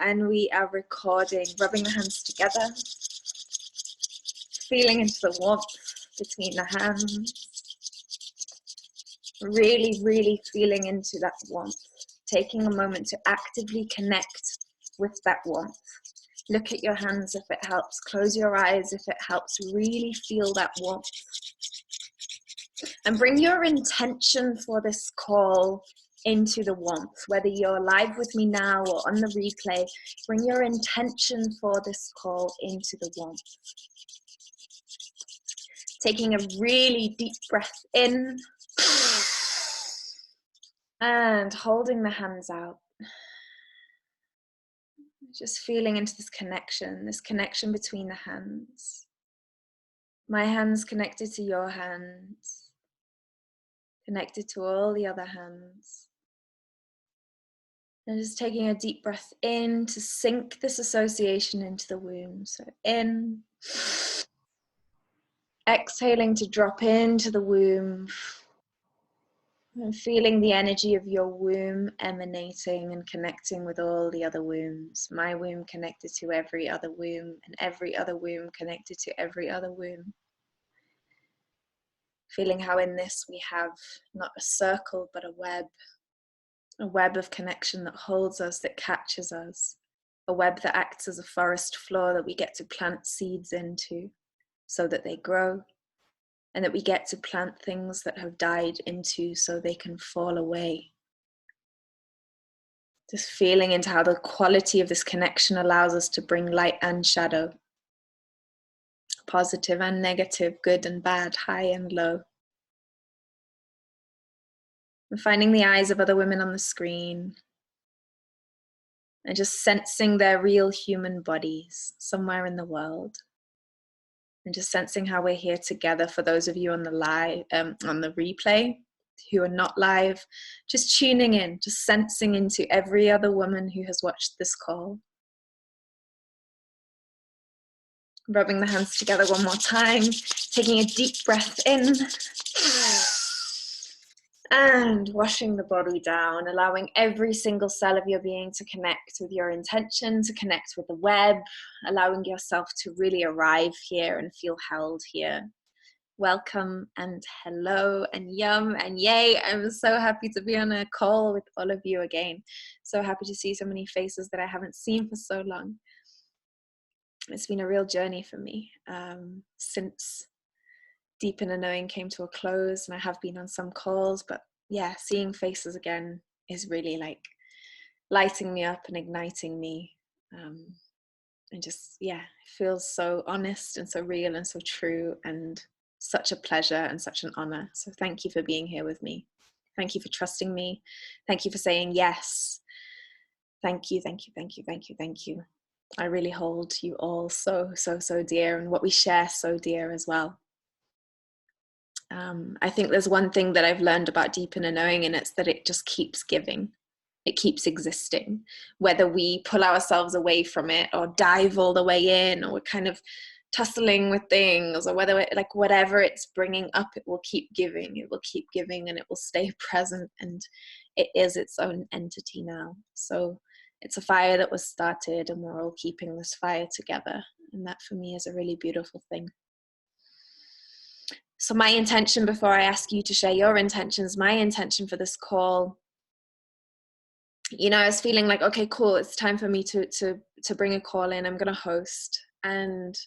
And we are recording, rubbing the hands together, feeling into the warmth between the hands, really, really feeling into that warmth, taking a moment to actively connect with that warmth. Look at your hands if it helps, close your eyes if it helps, really feel that warmth. And bring your intention for this call into the warmth, whether you're live with me now or on the replay. Bring your intention for this call into the warmth. Taking a really deep breath in and holding the hands out. Just feeling into this connection between the hands. My hands connected to your hands, connected to all the other hands. And just taking a deep breath in to sink this association into the womb. So in, exhaling to drop into the womb, and feeling the energy of your womb emanating and connecting with all the other wombs. My womb connected to every other womb, and every other womb connected to every other womb. Feeling how in this we have not a circle, but a web of connection that holds us, that catches us, a web that acts as a forest floor that we get to plant seeds into so that they grow, and that we get to plant things that have died into so they can fall away. Just feeling into how the quality of this connection allows us to bring light and shadow, positive and negative, good and bad, high and low. And finding the eyes of other women on the screen, and just sensing their real human bodies somewhere in the world. And just sensing how we're here together. For those of you on the live, on the replay, who are not live, just tuning in, just sensing into every other woman who has watched this call. Rubbing the hands together one more time, taking a deep breath in. And washing the body down, allowing every single cell of your being to connect with your intention, to connect with the web, allowing yourself to really arrive here and feel held here. Welcome and hello and yum and yay. I'm so happy to be on a call with all of you again. So happy to see so many faces that I haven't seen for so long. It's been a real journey for me since Deep Inner Knowing came to a close, and I have been on some calls, but yeah, seeing faces again is really like lighting me up and igniting me, and just, yeah, it feels so honest and so real and so true, and such a pleasure and such an honor. So thank you for being here with me. Thank you for trusting me. Thank you for saying yes. Thank you, thank you, thank you, thank you, thank you. I really hold you all so, so, so dear, and what we share so dear as well. I think there's one thing that I've learned about Deep Inner Knowing, and it's that it just keeps giving. It keeps existing. Whether we pull ourselves away from it or dive all the way in, or we're kind of tussling with things, or whether it, like whatever it's bringing up, it will keep giving. It will keep giving, and it will stay present, and it is its own entity now. So it's a fire that was started, and we're all keeping this fire together. And that for me is a really beautiful thing. So my intention, before I ask you to share your intentions, my intention for this call, you know, I was feeling like, okay, cool, it's time for me to bring a call in. I'm going to host. And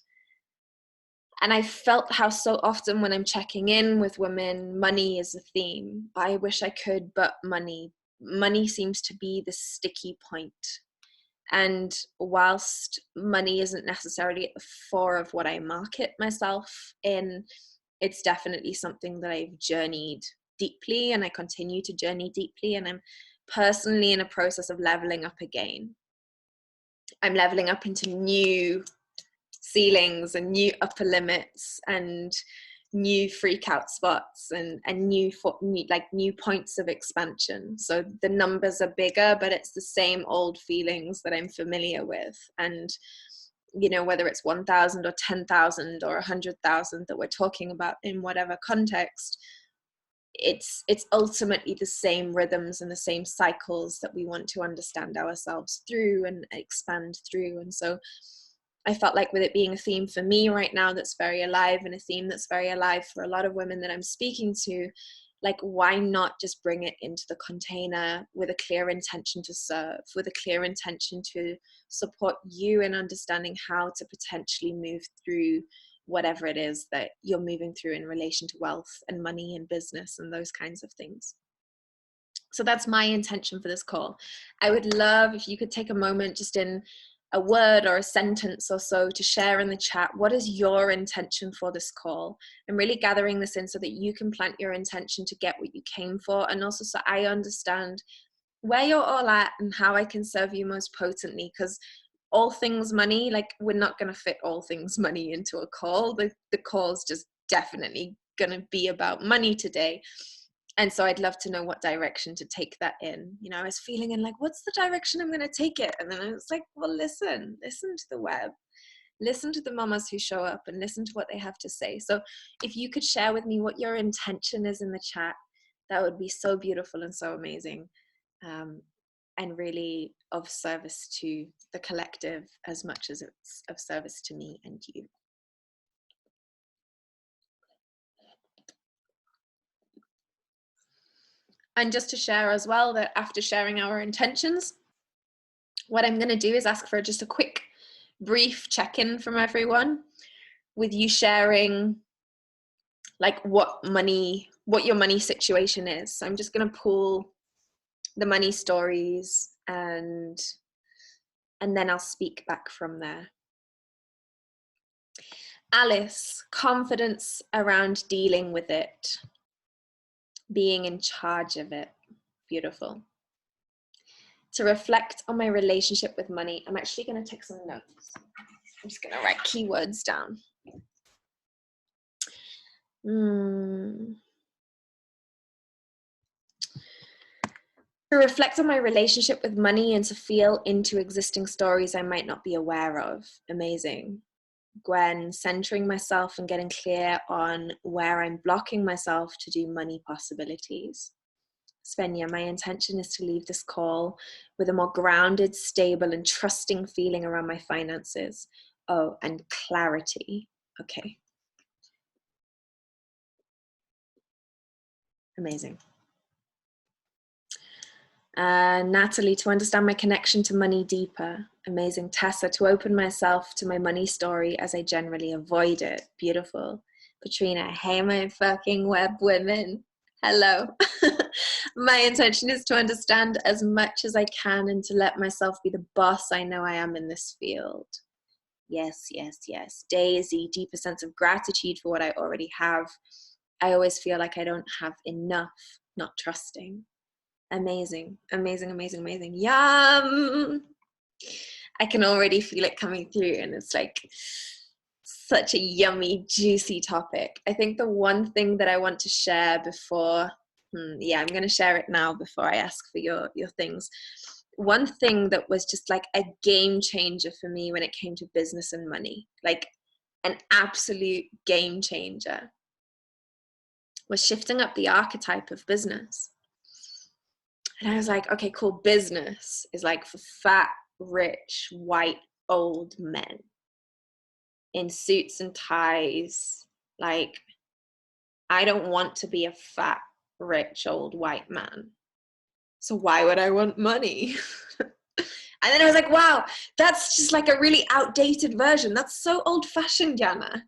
I felt how so often when I'm checking in with women, money is a theme. I wish I could, but money seems to be the sticky point. And whilst money isn't necessarily at the fore of what I market myself in, it's definitely something that I've journeyed deeply, and I continue to journey deeply, and I'm personally in a process of leveling up again. I'm leveling up into new ceilings and new upper limits and new freak out spots and new points of expansion. So the numbers are bigger, but it's the same old feelings that I'm familiar with. And you know, whether it's 1,000 or 10,000 or 100,000 that we're talking about in whatever context, it's ultimately the same rhythms and the same cycles that we want to understand ourselves through and expand through. And so I felt like, with it being a theme for me right now that's very alive, and a theme that's very alive for a lot of women that I'm speaking to, like, why not just bring it into the container with a clear intention to serve, with a clear intention to support you in understanding how to potentially move through whatever it is that you're moving through in relation to wealth and money and business and those kinds of things. So that's my intention for this call. I would love if you could take a moment, just in a word or a sentence or so, to share in the chat, what is your intention for this call? I'm really gathering this in so that you can plant your intention to get what you came for, and also so I understand where you're all at and how I can serve you most potently. Because all things money, like, we're not going to fit all things money into a call. The call's just definitely going to be about money today. And so I'd love to know what direction to take that in. You know, I was feeling in like, what's the direction I'm going to take it? And then I was like, well, listen to the web, listen to the mamas who show up, and listen to what they have to say. So if you could share with me what your intention is in the chat, that would be so beautiful and so amazing. And really of service to the collective as much as it's of service to me and you. And just to share as well that after sharing our intentions, what I'm going to do is ask for just a quick, brief check-in from everyone, with you sharing like what your money situation is. So I'm just going to pull the money stories, and then I'll speak back from there. Alice, confidence around dealing with it, being in charge of it. Beautiful. To reflect on my relationship with money. I'm actually going to take some notes. I'm just going to write keywords down. To reflect on my relationship with money and to feel into existing stories I might not be aware of. Amazing. Gwen, centering myself and getting clear on where I'm blocking myself to do money possibilities. Svenja, my intention is to leave this call with a more grounded, stable, and trusting feeling around my finances. Oh, and clarity. Okay. Amazing. Natalie, to understand my connection to money deeper. Amazing. Tessa, to open myself to my money story as I generally avoid it. Beautiful. Katrina, hey, my fucking web women. Hello. My intention is to understand as much as I can and to let myself be the boss I know I am in this field. Yes, yes, yes. Daisy, deeper sense of gratitude for what I already have. I always feel like I don't have enough, not trusting. Amazing, amazing, amazing, amazing. Yum! I can already feel it coming through, and it's like such a yummy, juicy topic. I think the one thing that I want to share before, I'm going to share it now before I ask for your things. One thing that was just like a game changer for me when it came to business and money, like an absolute game changer, was shifting up the archetype of business. And I was like, okay, cool. Business is like for fat, rich, white, old men in suits and ties. Like, I don't want to be a fat, rich, old white man. So why would I want money? And then I was like, wow, that's just like a really outdated version. That's so old fashioned, Jana.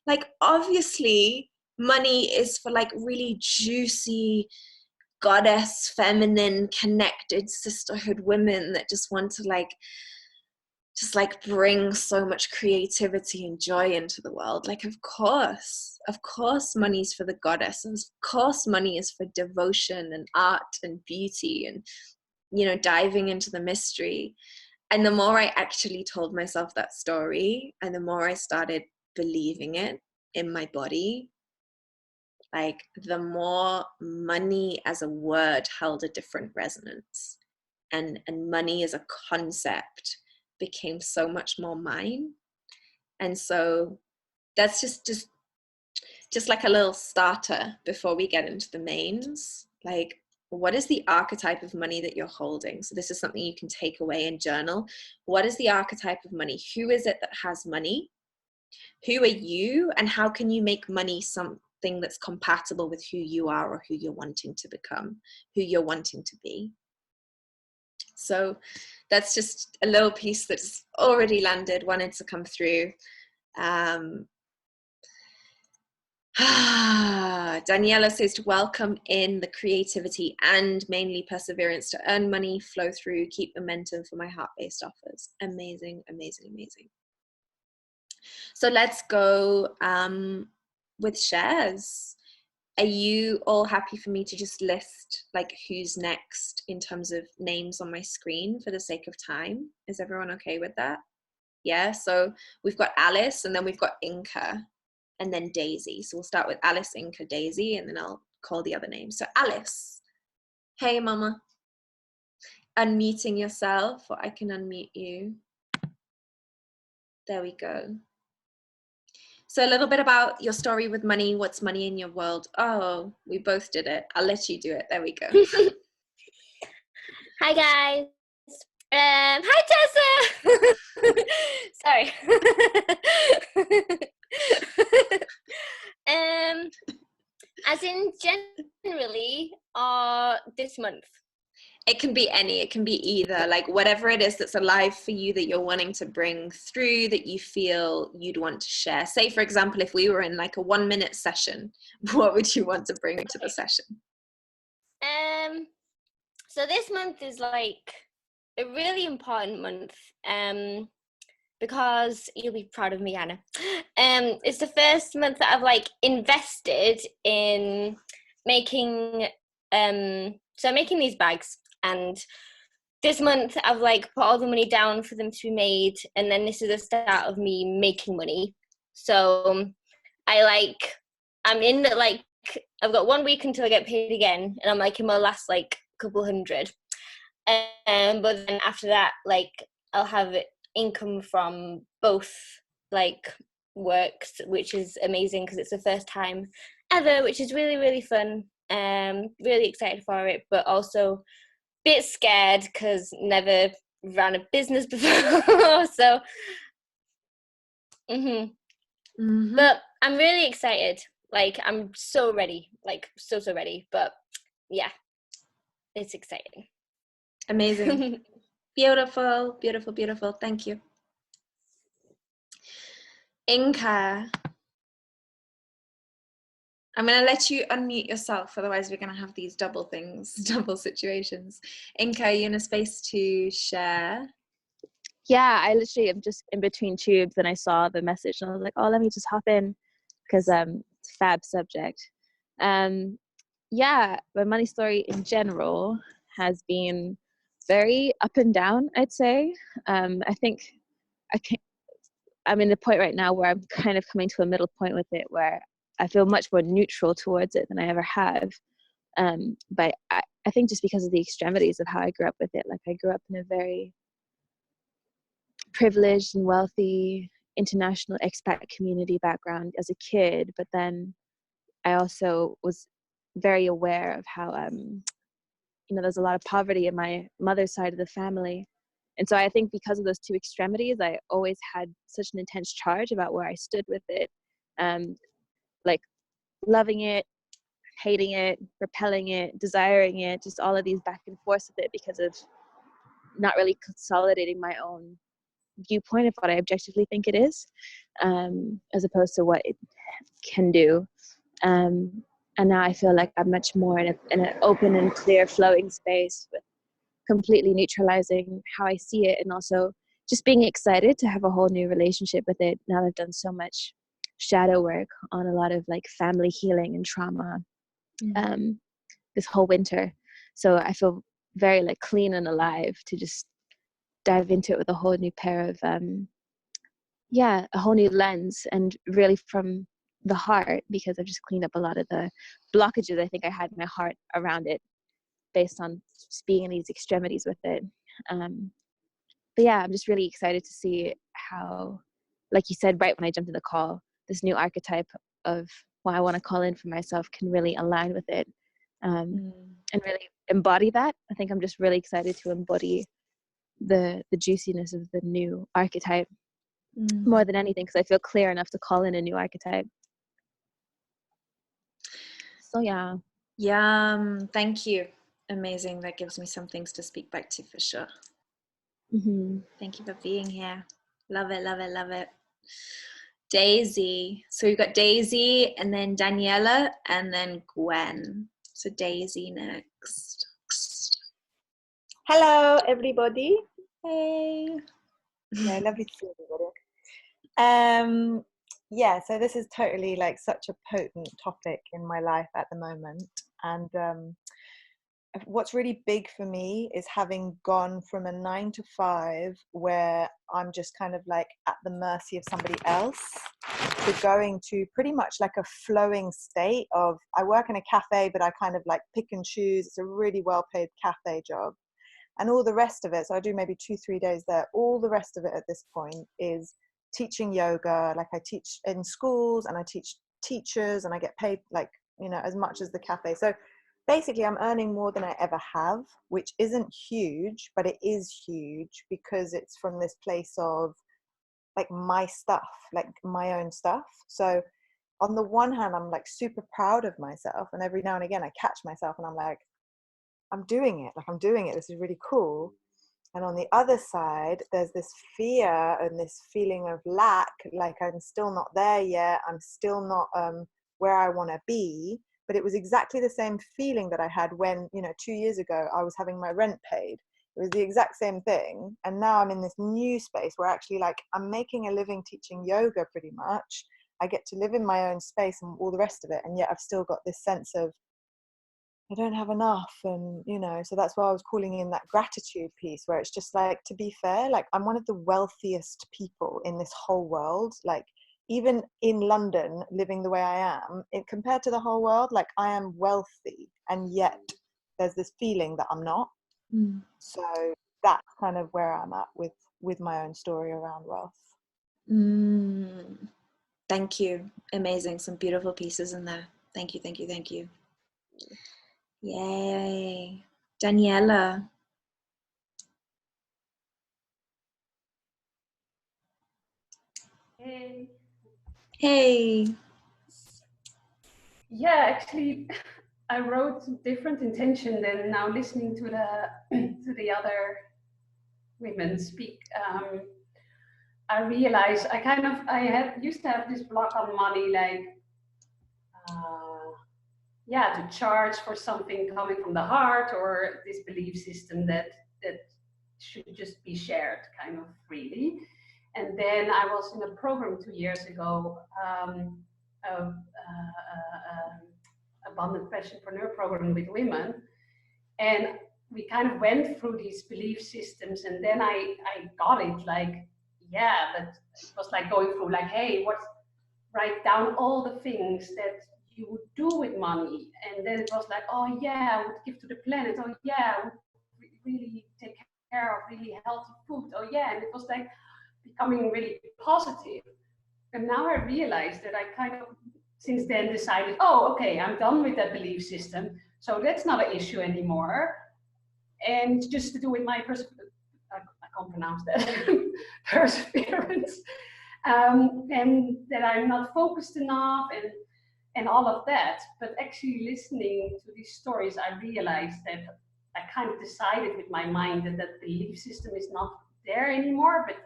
Like, obviously, money is for like really juicy, goddess, feminine, connected sisterhood women that just want to just bring so much creativity and joy into the world. Like, of course money's for the goddess. Of course money is for devotion and art and beauty and, you know, diving into the mystery. And the more I actually told myself that story, and the more I started believing it in my body, like, the more money as a word held a different resonance, and money as a concept became so much more mine. And so that's just just like a little starter before we get into the mains, like, what is the archetype of money that you're holding? So this is something you can take away and journal. What is the archetype of money? Who is it that has money? Who are you? And how can you make money something that's compatible with who you are or who you're wanting to become, who you're wanting to be? So that's just a little piece that's already landed, wanted to come through. Daniela says to welcome in the creativity and mainly perseverance to earn money, flow through, keep momentum for my heart-based offers. Amazing, amazing, amazing. So let's go with shares. Are you all happy for me to just list like who's next in terms of names on my screen for the sake of time? Is everyone okay with that? Yeah, so we've got Alice, and then we've got Inka, and then Daisy. So we'll start with Alice, Inka, Daisy, and then I'll call the other names. So Alice, hey mama. Unmuting yourself, or I can unmute you. There we go. So a little bit about your story with money. What's money in your world? Oh, we both did it. I'll let you do it. There we go. Hi guys. Hi Tessa. Sorry. As in generally, this month. It can be any, it can be either, like whatever it is that's alive for you that you're wanting to bring through, that you feel you'd want to share. Say, for example, if we were in like a 1-minute session, what would you want to bring to the session? So this month is like a really important month, because you'll be proud of me, Anna. It's the first month that I've like invested in making, so I'm making these bags, and this month I've like put all the money down for them to be made, and then this is the start of me making money. So I'm in like, I've got 1 week until I get paid again, and I'm like in my last like couple hundred. But then after that, like I'll have income from both like works, which is amazing because it's the first time ever, which is really, really fun. Really excited for it, but also a bit scared because never ran a business before. So, but I'm really excited. Like I'm so ready, like so ready. But yeah, it's exciting. Amazing. Beautiful, beautiful, beautiful. Thank you. Inka, I'm going to let you unmute yourself, otherwise we're going to have these double things, double situations. Inka, are you in a space to share? Yeah, I literally am just in between tubes and I saw the message and I was like, oh, let me just hop in because it's a fab subject. Yeah, my money story in general has been very up and down, I'd say. I think I'm in the point right now where I'm kind of coming to a middle point with it where I feel much more neutral towards it than I ever have. But I think just because of the extremities of how I grew up with it, like I grew up in a very privileged and wealthy international expat community background as a kid, but then I also was very aware of how there's a lot of poverty in my mother's side of the family. And so I think because of those two extremities, I always had such an intense charge about where I stood with it, like loving it, hating it, repelling it, desiring it, just all of these back and forth with it because of not really consolidating my own viewpoint of what I objectively think it is, as opposed to what it can do. And now I feel like I'm much more in an open and clear flowing space with completely neutralizing how I see it, and also just being excited to have a whole new relationship with it now that I've done so much shadow work on a lot of like family healing and trauma this whole winter. So I feel very like clean and alive to just dive into it with a whole new pair of a whole new lens, and really from the heart, because I've just cleaned up a lot of the blockages I think I had in my heart around it based on just being in these extremities with it. But yeah, I'm just really excited to see how, like you said right when I jumped in the call, this new archetype of what I want to call in for myself can really align with it, Mm. and really embody that. I think I'm just really excited to embody the juiciness of the new archetype more than anything, because I feel clear enough to call in a new archetype. So yeah. Thank you. Amazing. That gives me some things to speak back to for sure. Mm-hmm. Thank you for being here. Love it, love it, love it. Daisy. So we've got Daisy and then Daniela and then Gwen. So Daisy next. Hello, everybody. Hey. Yeah, lovely to see everybody. Yeah, so this is totally like such a potent topic in my life at the moment. And what's really big for me is having gone from a 9 to 5 where I'm just kind of like at the mercy of somebody else to going to pretty much like a flowing state of, I work in a cafe, but I kind of like pick and choose. It's a really well-paid cafe job. And all the rest of it, so I do maybe 2-3 days there, all the rest of it at this point is teaching yoga. Like I teach in schools and I teach teachers and I get paid like, you know, as much as the cafe. So basically I'm earning more than I ever have, which isn't huge, but it is huge because it's from this place of like my stuff, like my own stuff. So on the one hand, I'm like super proud of myself. And every now and again I catch myself and I'm like, I'm doing it, like I'm doing it, this is really cool. And on the other side, there's this fear and this feeling of lack, like I'm still not there yet, I'm still not where I want to be. But it was exactly the same feeling that I had when, you know, 2 years ago, I was having my rent paid. It was the exact same thing. And now I'm in this new space where actually like I'm making a living teaching yoga pretty much. I get to live in my own space and all the rest of it. And yet I've still got this sense of, I don't have enough. And, you know, so that's why I was calling in that gratitude piece where it's just like, to be fair, like I'm one of the wealthiest people in this whole world. Like even in London, living the way I am, compared to the whole world, like I am wealthy. And yet there's this feeling that I'm not. So that's kind of where I'm at with my own story around wealth. Thank you. Amazing. Some beautiful pieces in there. Thank you, thank you, thank you. Yay. Daniela. Hey. Hey. Yeah, actually, I wrote different intention than now listening to the other women speak. I realized I used to have this block on money, like to charge for something coming from the heart, or this belief system that should just be shared kind of freely. And then I was in a program 2 years ago, Abundant Passionpreneur program with women, and we kind of went through these belief systems, and then I got it, like, yeah, but it was like going through like, hey, write down all the things that you would do with money. And then it was like, oh yeah, I would give to the planet, oh yeah, I would really take care of really healthy food, oh yeah. And it was like becoming really positive. And now I realized that I kind of since then decided, oh, okay, I'm done with that belief system, so that's not an issue anymore. And just to do with my I can't pronounce that, perseverance, and that I'm not focused enough and all of that. But actually listening to these stories, I realized that I kind of decided with my mind that that belief system is not there anymore, but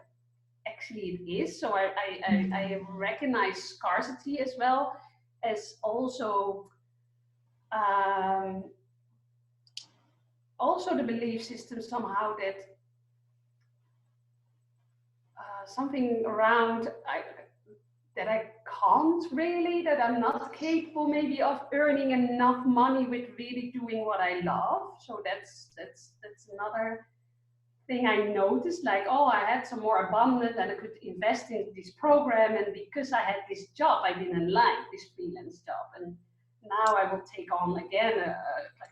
actually it is. So I recognize scarcity as well as also the belief system somehow that something around that I can't really, that I'm not capable maybe of earning enough money with really doing what I love. So that's another thing I noticed, like, oh, I had some more abundance and I could invest in this program, and because I had this job, I didn't like this freelance job, and now I will take on again a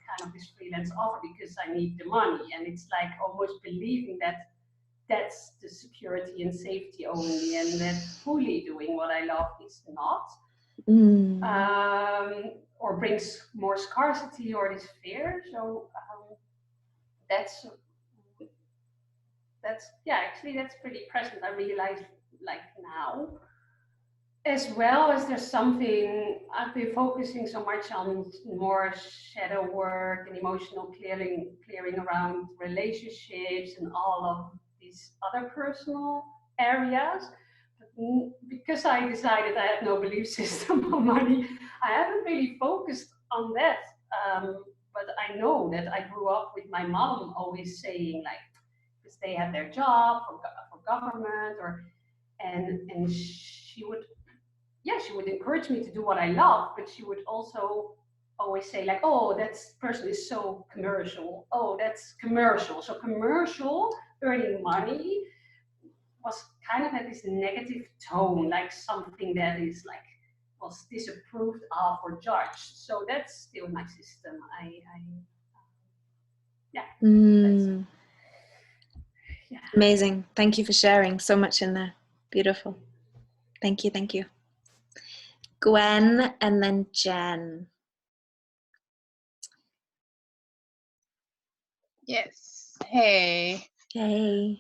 kind of this freelance offer because I need the money. And it's like almost believing that that's the security and safety only, and that fully doing what I love is not. or brings more scarcity or this fear. So that's actually that's pretty present. I realize like now, as well as there's something I've been focusing so much on, more shadow work and emotional clearing around relationships and all of these other personal areas. But because I decided I have no belief system on money, I haven't really focused on that. But I know that I grew up with my mom always saying like, because they have their job for government, or and she would encourage me to do what I love, but she would also always say like, oh, that person is so commercial. Oh, that's commercial. So commercial, earning money, was kind of at this negative tone, like something that is like was disapproved of or judged. So that's still my system. Amazing. Thank you for sharing so much in there. Beautiful. Thank you. Thank you. Gwen and then Jen. Yes. Hey. Hey.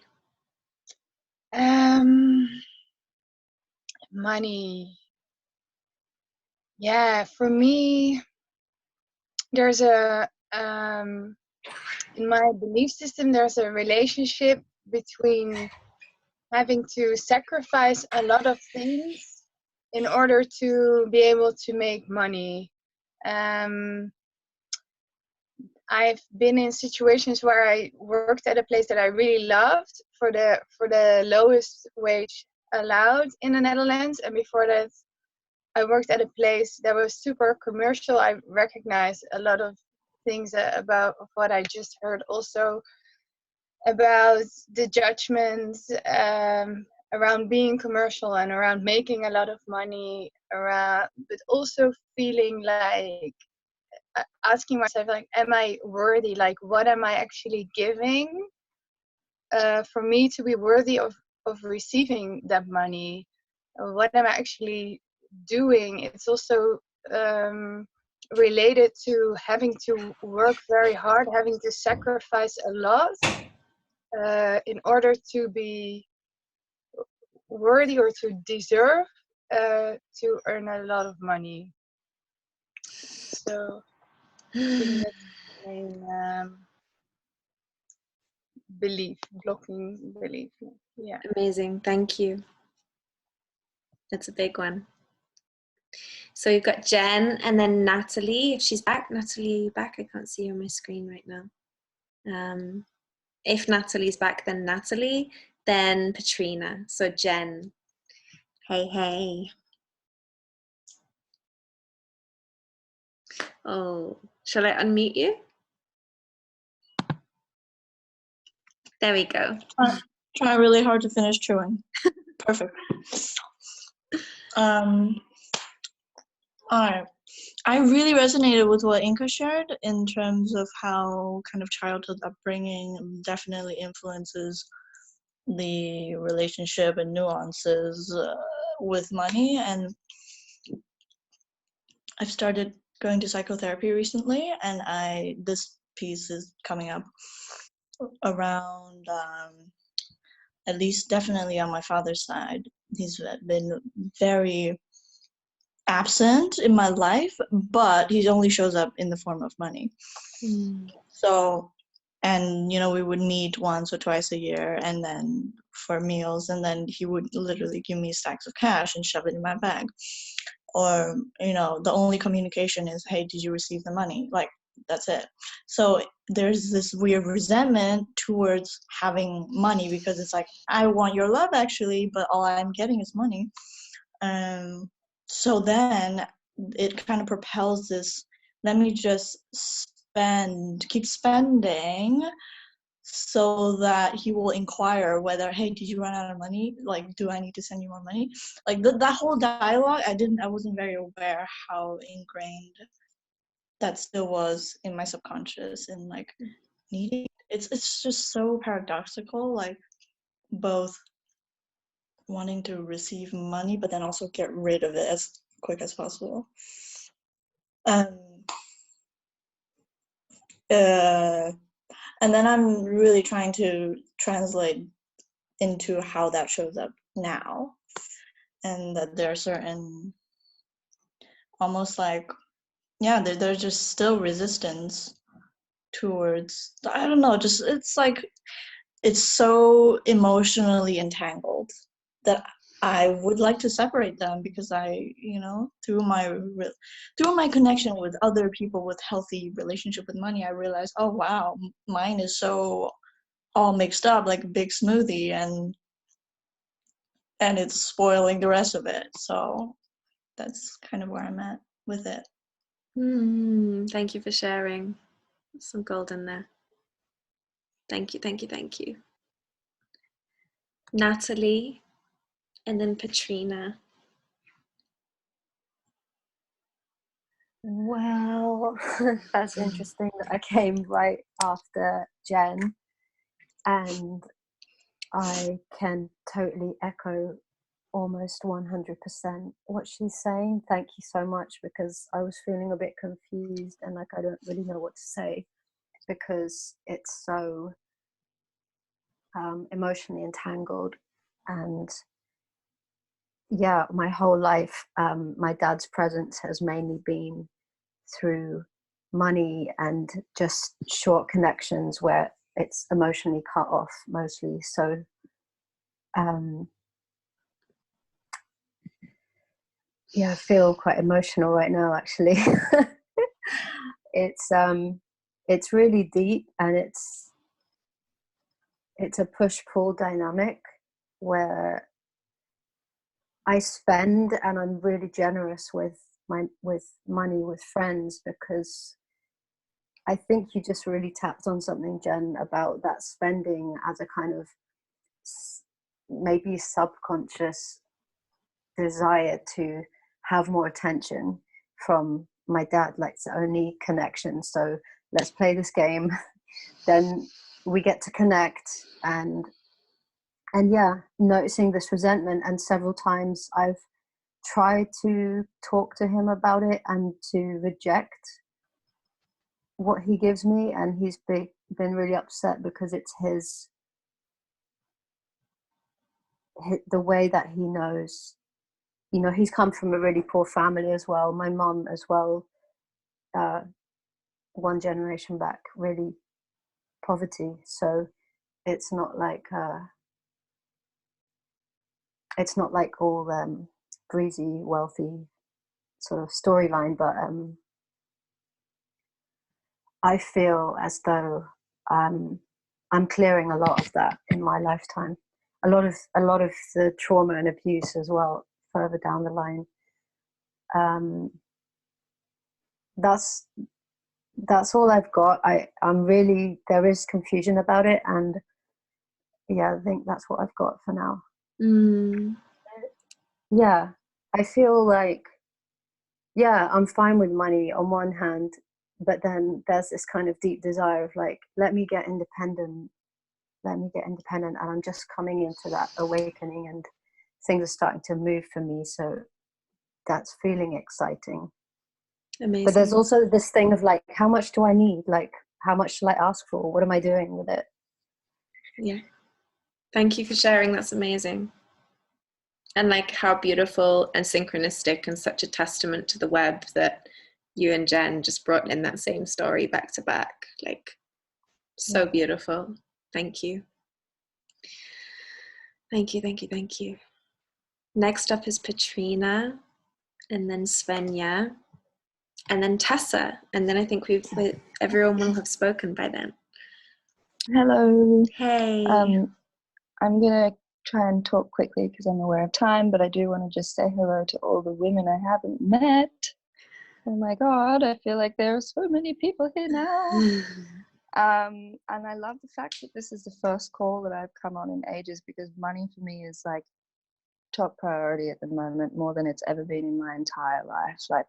Money. Yeah, for me, there's a in my belief system, there's a relationship between having to sacrifice a lot of things in order to be able to make money. I've been in situations where I worked at a place that I really loved for the lowest wage allowed in the Netherlands, and before that I worked at a place that was super commercial. I recognize a lot of things about what I just heard, also about the judgments around being commercial and around making a lot of money, but also feeling like asking myself, like, am I worthy? Like, what am I actually giving for me to be worthy of receiving that money? What am I actually doing? It's also related to having to work very hard, having to sacrifice a lot in order to be worthy or to deserve to earn a lot of money. So I think that's the main blocking belief. Yeah. Amazing. Thank you. That's a big one. So you've got Jen and then Natalie. If she's back, Natalie, are you back? I can't see you on my screen right now. If Natalie's back, then Natalie, then Petrina. So Jen. Hey. Oh, shall I unmute you? There we go. Trying really hard to finish chewing. Perfect. I really resonated with what Inka shared in terms of how kind of childhood upbringing definitely influences the relationship and nuances with money. And I've started going to psychotherapy recently, and this piece is coming up around at least definitely on my father's side. He's been very absent in my life, but he only shows up in the form of money. So, and we would meet once or twice a year, and then for meals, and then he would literally give me stacks of cash and shove it in my bag. Or the only communication is, hey, did you receive the money? Like, that's it. So there's this weird resentment towards having money, because it's like, I want your love actually, but all I'm getting is money. So then it kind of propels this, let me just keep spending, so that he will inquire whether, hey, did you run out of money? Like, do I need to send you more money? Like that whole dialogue, I wasn't very aware how ingrained that still was in my subconscious, and like needing it's just so paradoxical, like both wanting to receive money but then also get rid of it as quick as possible. And then I'm really trying to translate into how that shows up now, and that there are certain, almost like, yeah, there's just still resistance towards, I don't know, just it's like it's so emotionally entangled that I would like to separate them, because I, through my connection with other people with healthy relationship with money, I realized, oh wow, mine is so all mixed up like a big smoothie, and it's spoiling the rest of it. So that's kind of where I'm at with it. Thank you for sharing. Some gold in there. Thank you, thank you, thank you. Natalie, and then Petrina. Well, that's interesting that I came right after Jen, and I can totally echo almost 100% what she's saying. Thank you so much, because I was feeling a bit confused and like I don't really know what to say, because it's so emotionally entangled. And yeah, my whole life, my dad's presence has mainly been through money and just short connections where it's emotionally cut off mostly. So yeah, I feel quite emotional right now, actually. It's really deep, and it's a push-pull dynamic where I spend, and I'm really generous with money with friends, because I think you just really tapped on something, Jen, about that spending as a kind of maybe subconscious desire to have more attention from my dad. Like, it's the only connection, so let's play this game. Then we get to connect, and yeah, noticing this resentment. And several times I've tried to talk to him about it and to reject what he gives me, and he's been really upset, because it's the way that he knows. He's come from a really poor family as well. My mum as well, one generation back, really poverty. So it's not like all breezy, wealthy sort of storyline, but I feel as though I'm clearing a lot of that in my lifetime. A lot of the trauma and abuse as well, further down the line. That's all I've got. I'm really, there is confusion about it, and yeah, I think that's what I've got for now. Yeah, I feel like, yeah, I'm fine with money on one hand, but then there's this kind of deep desire of like, let me get independent, and I'm just coming into that awakening, and things are starting to move for me, so that's feeling exciting. Amazing. But there's also this thing of like, how much do I need? Like, how much shall I ask for? What am I doing with it? Yeah. Thank you for sharing. That's amazing. And like, how beautiful and synchronistic, and such a testament to the web that you and Jen just brought in that same story back to back. Like, so beautiful. Thank you. Thank you, thank you, thank you. Next up is Petrina, and then Svenja, and then Tessa, and then I think everyone will have spoken by then. Hello. Hey. I'm gonna try and talk quickly because I'm aware of time, but I do want to just say hello to all the women I haven't met. Oh my God, I feel like there are so many people here now. And I love the fact that this is the first call that I've come on in ages, because money for me is like top priority at the moment, more than it's ever been in my entire life. Like,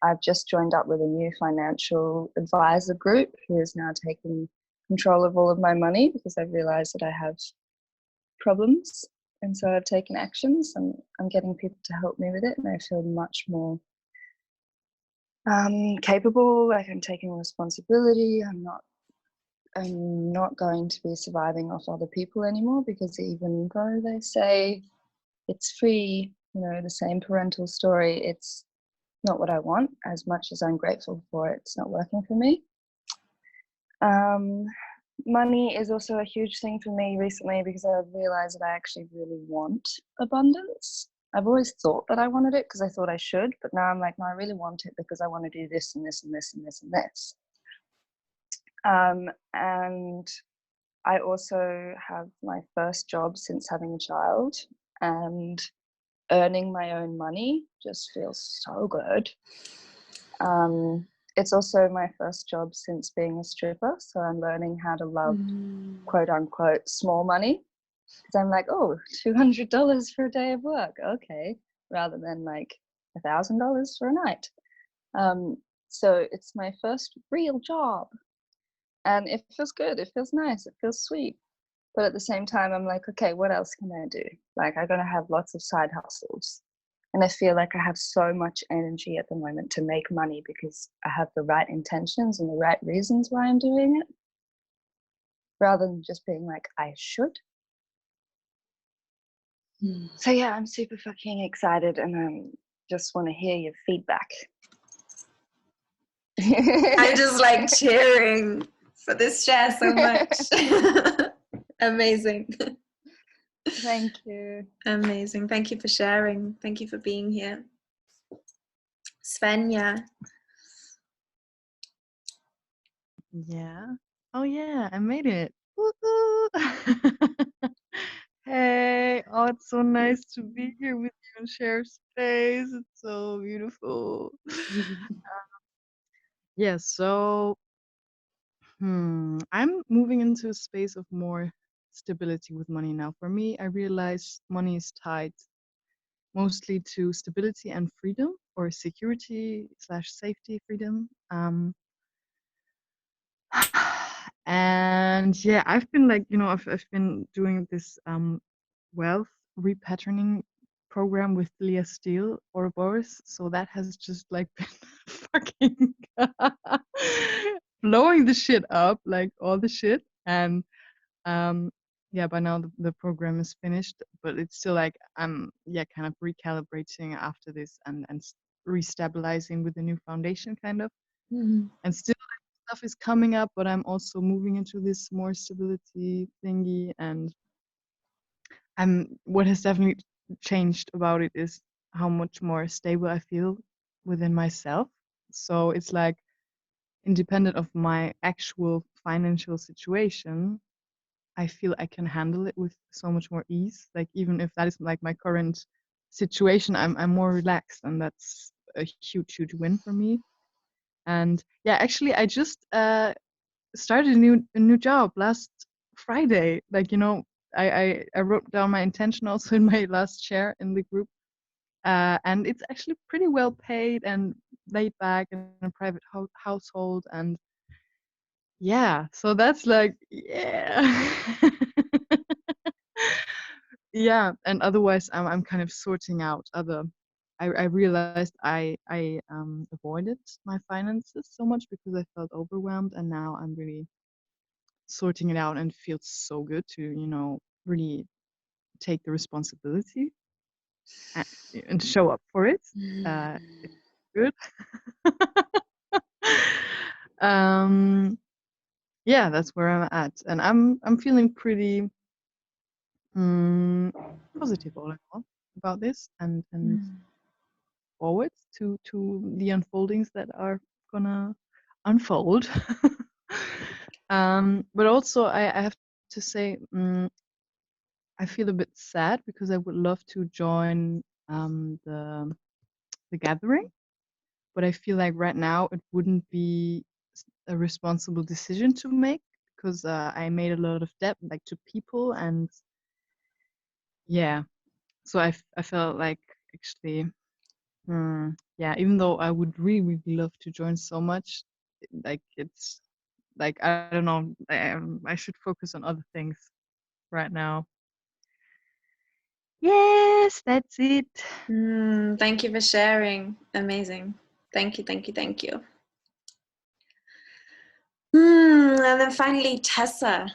I've just joined up with a new financial advisor group who is now taking control of all of my money, because I've realized that I have problems And so I've taken actions and I'm getting people to help me with it, and I feel much more capable. Like I'm taking responsibility. I'm not going to be surviving off other people anymore, because even though they say it's free, the same parental story, it's not what I want. As much as I'm grateful for it, it's not working for me. Money is also a huge thing for me recently, because I've realized that I actually really want abundance. I've always thought that I wanted it because I thought I should, but now I'm like, no, I really want it because I want to do this and this and this and this and this. And I also have my first job since having a child, and earning my own money just feels so good. It's also my first job since being a stripper, so I'm learning how to love quote unquote small money, because I'm like, oh, $200 for a day of work, okay, rather than like $1,000 for a night. So it's my first real job, and it feels good, it feels nice, it feels sweet. But at the same time, I'm like, okay, what else can I do? Like, I'm going to have lots of side hustles. And I feel like I have so much energy at the moment to make money because I have the right intentions and the right reasons why I'm doing it, rather than just being like, I should. So yeah, I'm super fucking excited, and I just want to hear your feedback. I'm just like cheering for this share so much. Amazing. Thank you. Amazing. Thank you for sharing. Thank you for being here. Svenja. Yeah. Oh yeah, I made it. Woo-hoo. Hey, oh, it's so nice to be here with you and share space. It's so beautiful. Yeah, so I'm moving into a space of more stability with money now. For me, I realize money is tied mostly to stability and freedom, or security / safety freedom. And yeah, I've been like, I've been doing this wealth repatterning program with Leah Steele or Boris. So that has just like been fucking blowing the shit up, like all the shit. And yeah, by now the program is finished, but it's still like I'm kind of recalibrating after this and restabilizing with the new foundation kind of. And still stuff is coming up, but I'm also moving into this more stability thingy. And what has definitely changed about it is how much more stable I feel within myself. So it's like, independent of my actual financial situation, I feel I can handle it with so much more ease. Like, even if that is like my current situation, I'm more relaxed, and that's a huge win for me. And yeah, actually I just started a new job last Friday. Like, I wrote down my intention also in my last share in the group. And it's actually pretty well paid and laid back in a private household. And yeah, so that's like, yeah. Yeah, and otherwise I'm kind of sorting out other. I realized I avoided my finances so much because I felt overwhelmed, and now I'm really sorting it out, and it feels so good to really take the responsibility and show up for it. It's good. Yeah, that's where I'm at, and I'm feeling pretty positive all in all about this, and forward to the unfoldings that are gonna unfold. But also I have to say, I feel a bit sad because I would love to join the gathering, but I feel like right now it wouldn't be a responsible decision to make, because I made a lot of debt, like, to people. And yeah, so I felt like, actually, yeah, even though I would really love to join so much, like, it's like, I don't know, I should focus on other things right now. Yes, that's it. Thank you for sharing. Amazing. Thank you, thank you, thank you. And then finally, Tessa.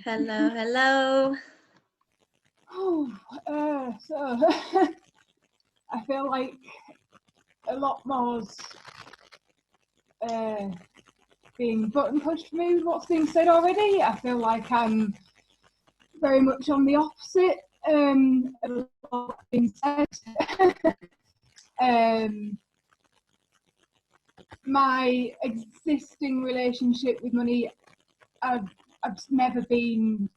Hello, hello. So I feel like a lot more's being button pushed for me with what's being said already. I feel like I'm very much on the opposite of what's being said. My existing relationship with money, I've never been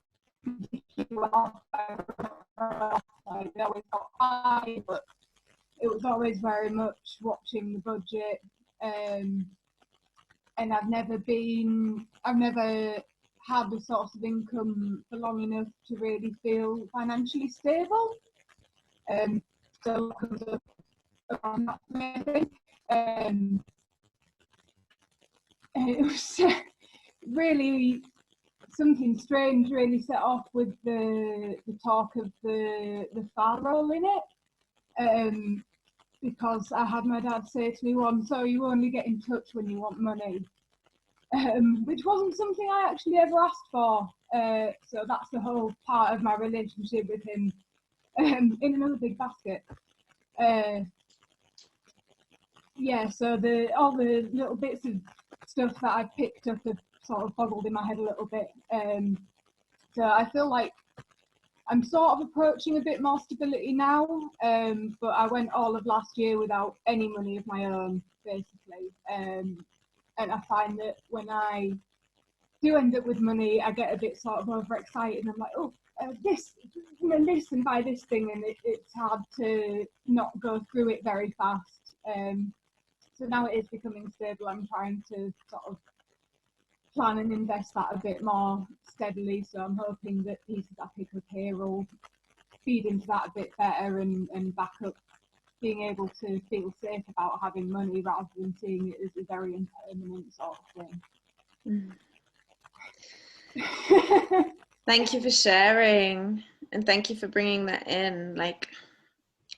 well. I always got high, but it was always very much watching the budget, and I've never had the source of income for long enough to really feel financially stable. So comes up around that for me, I think. It was really something strange really set off with the talk of the father role in it, because I had my dad say to me once, "So you only get in touch when you want money," which wasn't something I actually ever asked for. So that's the whole part of my relationship with him, in another big basket. Yeah, so all the little bits of stuff that I picked up have sort of boggled in my head a little bit. So I feel like I'm sort of approaching a bit more stability now, but I went all of last year without any money of my own, basically. And I find that when I do end up with money, I get a bit sort of overexcited, and I'm like, oh, this and buy this thing, and it's hard to not go through it very fast. So now it is becoming stable. I'm trying to sort of plan and invest that a bit more steadily. So I'm hoping that pieces I pick up here will feed into that a bit better and back up being able to feel safe about having money rather than seeing it as a very impermanent sort of thing. Thank you for sharing, and thank you for bringing that in. Like,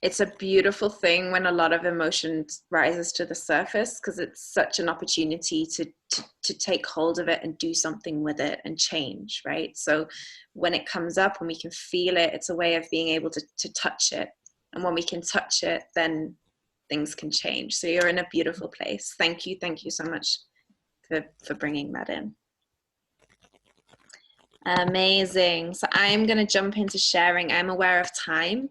it's a beautiful thing when a lot of emotion rises to the surface, because it's such an opportunity to take hold of it and do something with it and change, right? So when it comes up and we can feel it, it's a way of being able to touch it. And when we can touch it, then things can change. So you're in a beautiful place. Thank you so much for bringing that in. Amazing. So I'm going to jump into sharing. I'm aware of time.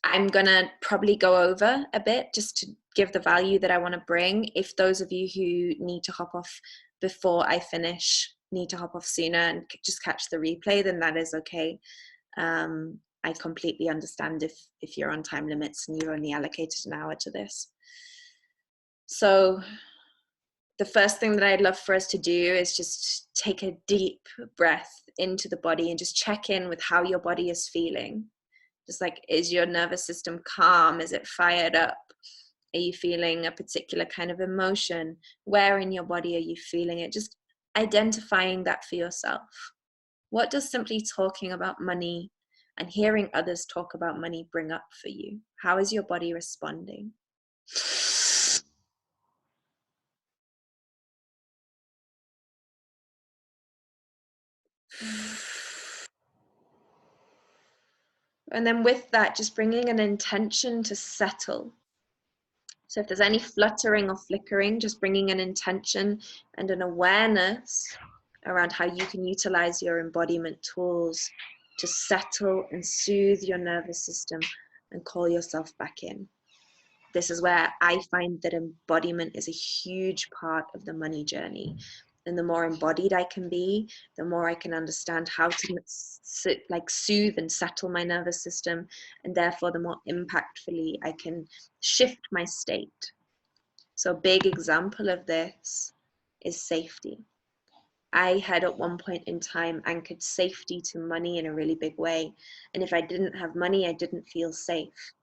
I'm going to probably go over a bit just to give the value that I want to bring. If those of you who need to hop off before I finish need to hop off sooner and just catch the replay, then that is okay. I completely understand if you're on time limits and you're only allocated an hour to this. So the first thing that I'd love for us to do is just take a deep breath into the body and just check in with how your body is feeling. Just like, is your nervous system calm? Is it fired up? Are you feeling a particular kind of emotion? Where in your body are you feeling it? Just identifying that for yourself. What does simply talking about money and hearing others talk about money bring up for you? How is your body responding? And then with that, just bringing an intention to settle. So if there's any fluttering or flickering, just bringing an intention and an awareness around how you can utilize your embodiment tools to settle and soothe your nervous system and call yourself back in. This is where I find that embodiment is a huge part of the money journey. And the more embodied I can be, the more I can understand how to soothe and settle my nervous system, and therefore the more impactfully I can shift my state. So a big example of this is safety. I had at one point in time anchored safety to money in a really big way. And if I didn't have money, I didn't feel safe.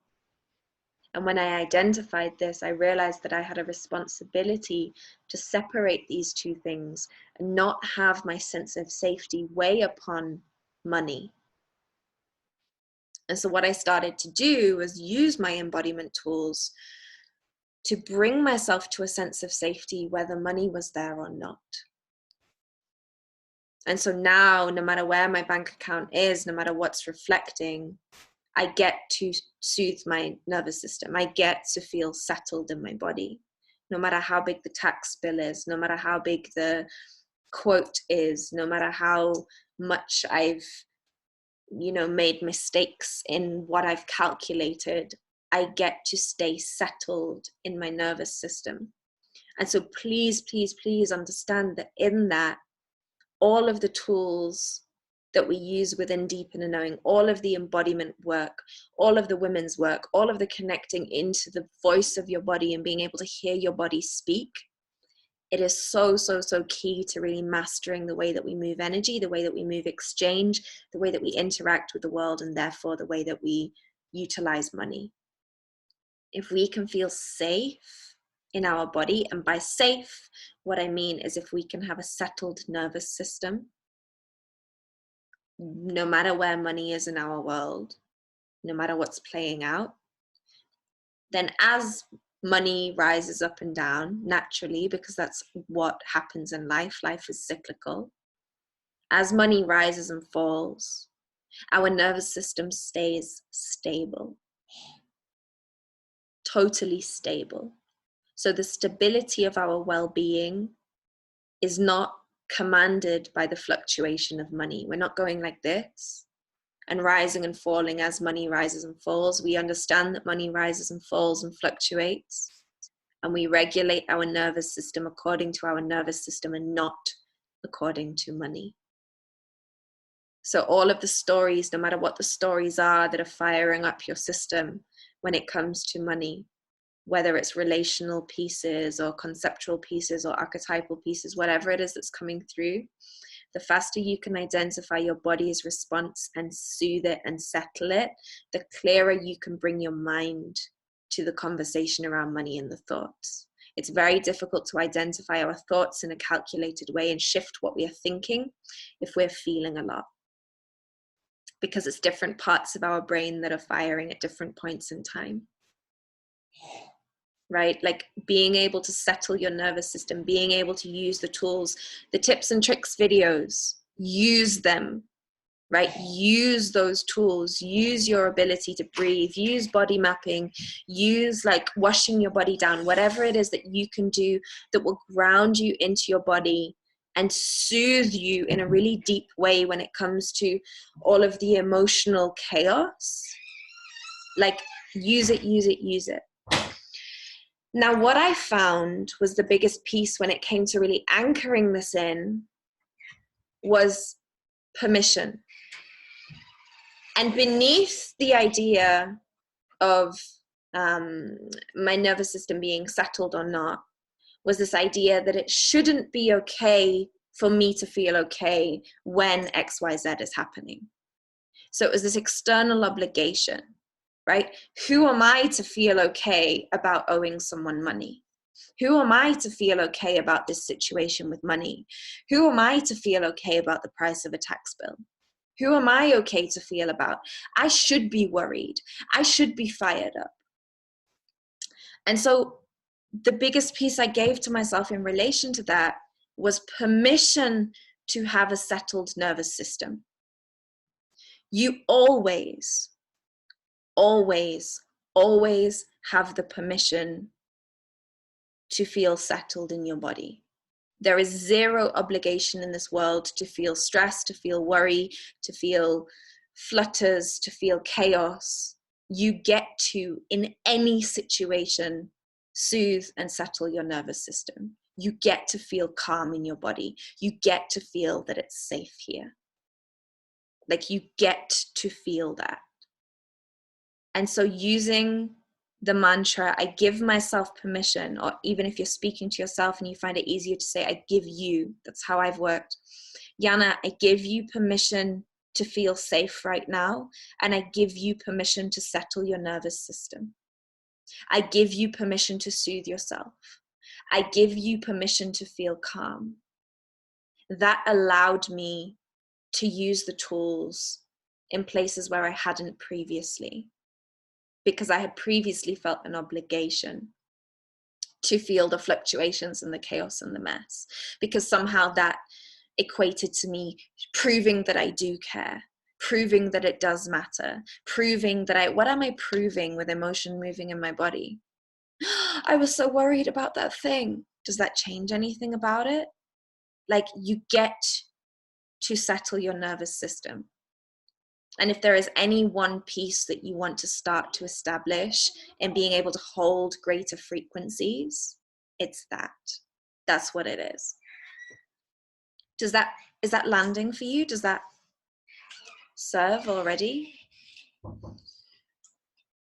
And when I identified this, I realized that I had a responsibility to separate these two things and not have my sense of safety weigh upon money. And so what I started to do was use my embodiment tools to bring myself to a sense of safety whether money was there or not. And so now, no matter where my bank account is, no matter what's reflecting, I get to soothe my nervous system. I get to feel settled in my body, no matter how big the tax bill is, no matter how big the quote is, no matter how much I've, made mistakes in what I've calculated. I get to stay settled in my nervous system. And so please, please, please understand that in that, all of the tools that we use within Deep Inner Knowing, all of the embodiment work, all of the women's work, all of the connecting into the voice of your body and being able to hear your body speak, it is so, so, so key to really mastering the way that we move energy, the way that we move exchange, the way that we interact with the world, and therefore the way that we utilize money. If we can feel safe in our body, and by safe, what I mean is if we can have a settled nervous system, no matter where money is in our world, no matter what's playing out, then as money rises up and down naturally, because that's what happens in life. Life is cyclical. As money rises and falls, our nervous system stays stable, totally stable. So the stability of our well-being is not commanded by the fluctuation of money. We're not going like this and rising and falling as money rises and falls. We understand that money rises and falls and fluctuates, and we regulate our nervous system according to our nervous system and not according to money. So all of the stories, no matter what the stories are that are firing up your system when it comes to money, whether it's relational pieces or conceptual pieces or archetypal pieces, whatever it is that's coming through, the faster you can identify your body's response and soothe it and settle it, the clearer you can bring your mind to the conversation around money and the thoughts. It's very difficult to identify our thoughts in a calculated way and shift what we are thinking if we're feeling a lot, because it's different parts of our brain that are firing at different points in time. Right? Like being able to settle your nervous system, being able to use the tools, the tips and tricks videos, use them, right? Use those tools, use your ability to breathe, use body mapping, use like washing your body down, whatever it is that you can do that will ground you into your body and soothe you in a really deep way when it comes to all of the emotional chaos. Like use it, use it, use it. Now, what I found was the biggest piece when it came to really anchoring this in was permission. And beneath the idea of my nervous system being settled or not, was this idea that it shouldn't be okay for me to feel okay when XYZ is happening. So it was this external obligation. Right? Who am I to feel okay about owing someone money? Who am I to feel okay about this situation with money? Who am I to feel okay about the price of a tax bill? Who am I okay to feel about? I should be worried. I should be fired up. And so the biggest piece I gave to myself in relation to that was permission to have a settled nervous system. You always have the permission to feel settled in your body. There is zero obligation in this world to feel stress, to feel worry, to feel flutters, to feel chaos. You get to, in any situation, soothe and settle your nervous system. You get to feel calm in your body. You get to feel that it's safe here. Like you get to feel that. And so using the mantra, I give myself permission, or even if you're speaking to yourself and you find it easier to say, I give you, that's how I've worked. Yana, I give you permission to feel safe right now. And I give you permission to settle your nervous system. I give you permission to soothe yourself. I give you permission to feel calm. That allowed me to use the tools in places where I hadn't previously, because I had previously felt an obligation to feel the fluctuations and the chaos and the mess, because somehow that equated to me proving that I do care, proving that it does matter, proving that what am I proving with emotion moving in my body? I was so worried about that thing. Does that change anything about it? Like, you get to settle your nervous system. And if there is any one piece that you want to start to establish in being able to hold greater frequencies, it's that. That's what it is. Is that landing for you? Does that serve already?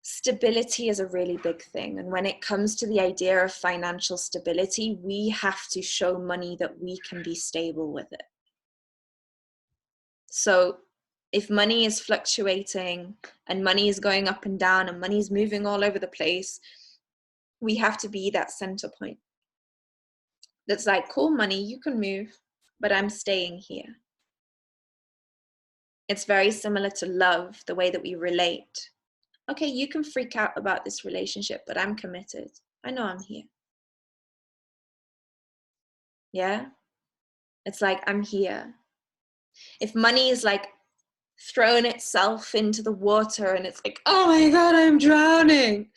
Stability is a really big thing. And when it comes to the idea of financial stability, we have to show money that we can be stable with it. So if money is fluctuating and money is going up and down and money is moving all over the place, we have to be that center point. That's like, cool, money, you can move, but I'm staying here. It's very similar to love, the way that we relate. Okay, you can freak out about this relationship, but I'm committed. I know I'm here. Yeah? It's like, I'm here. If money is like thrown itself into the water and it's like, oh my God, I'm drowning.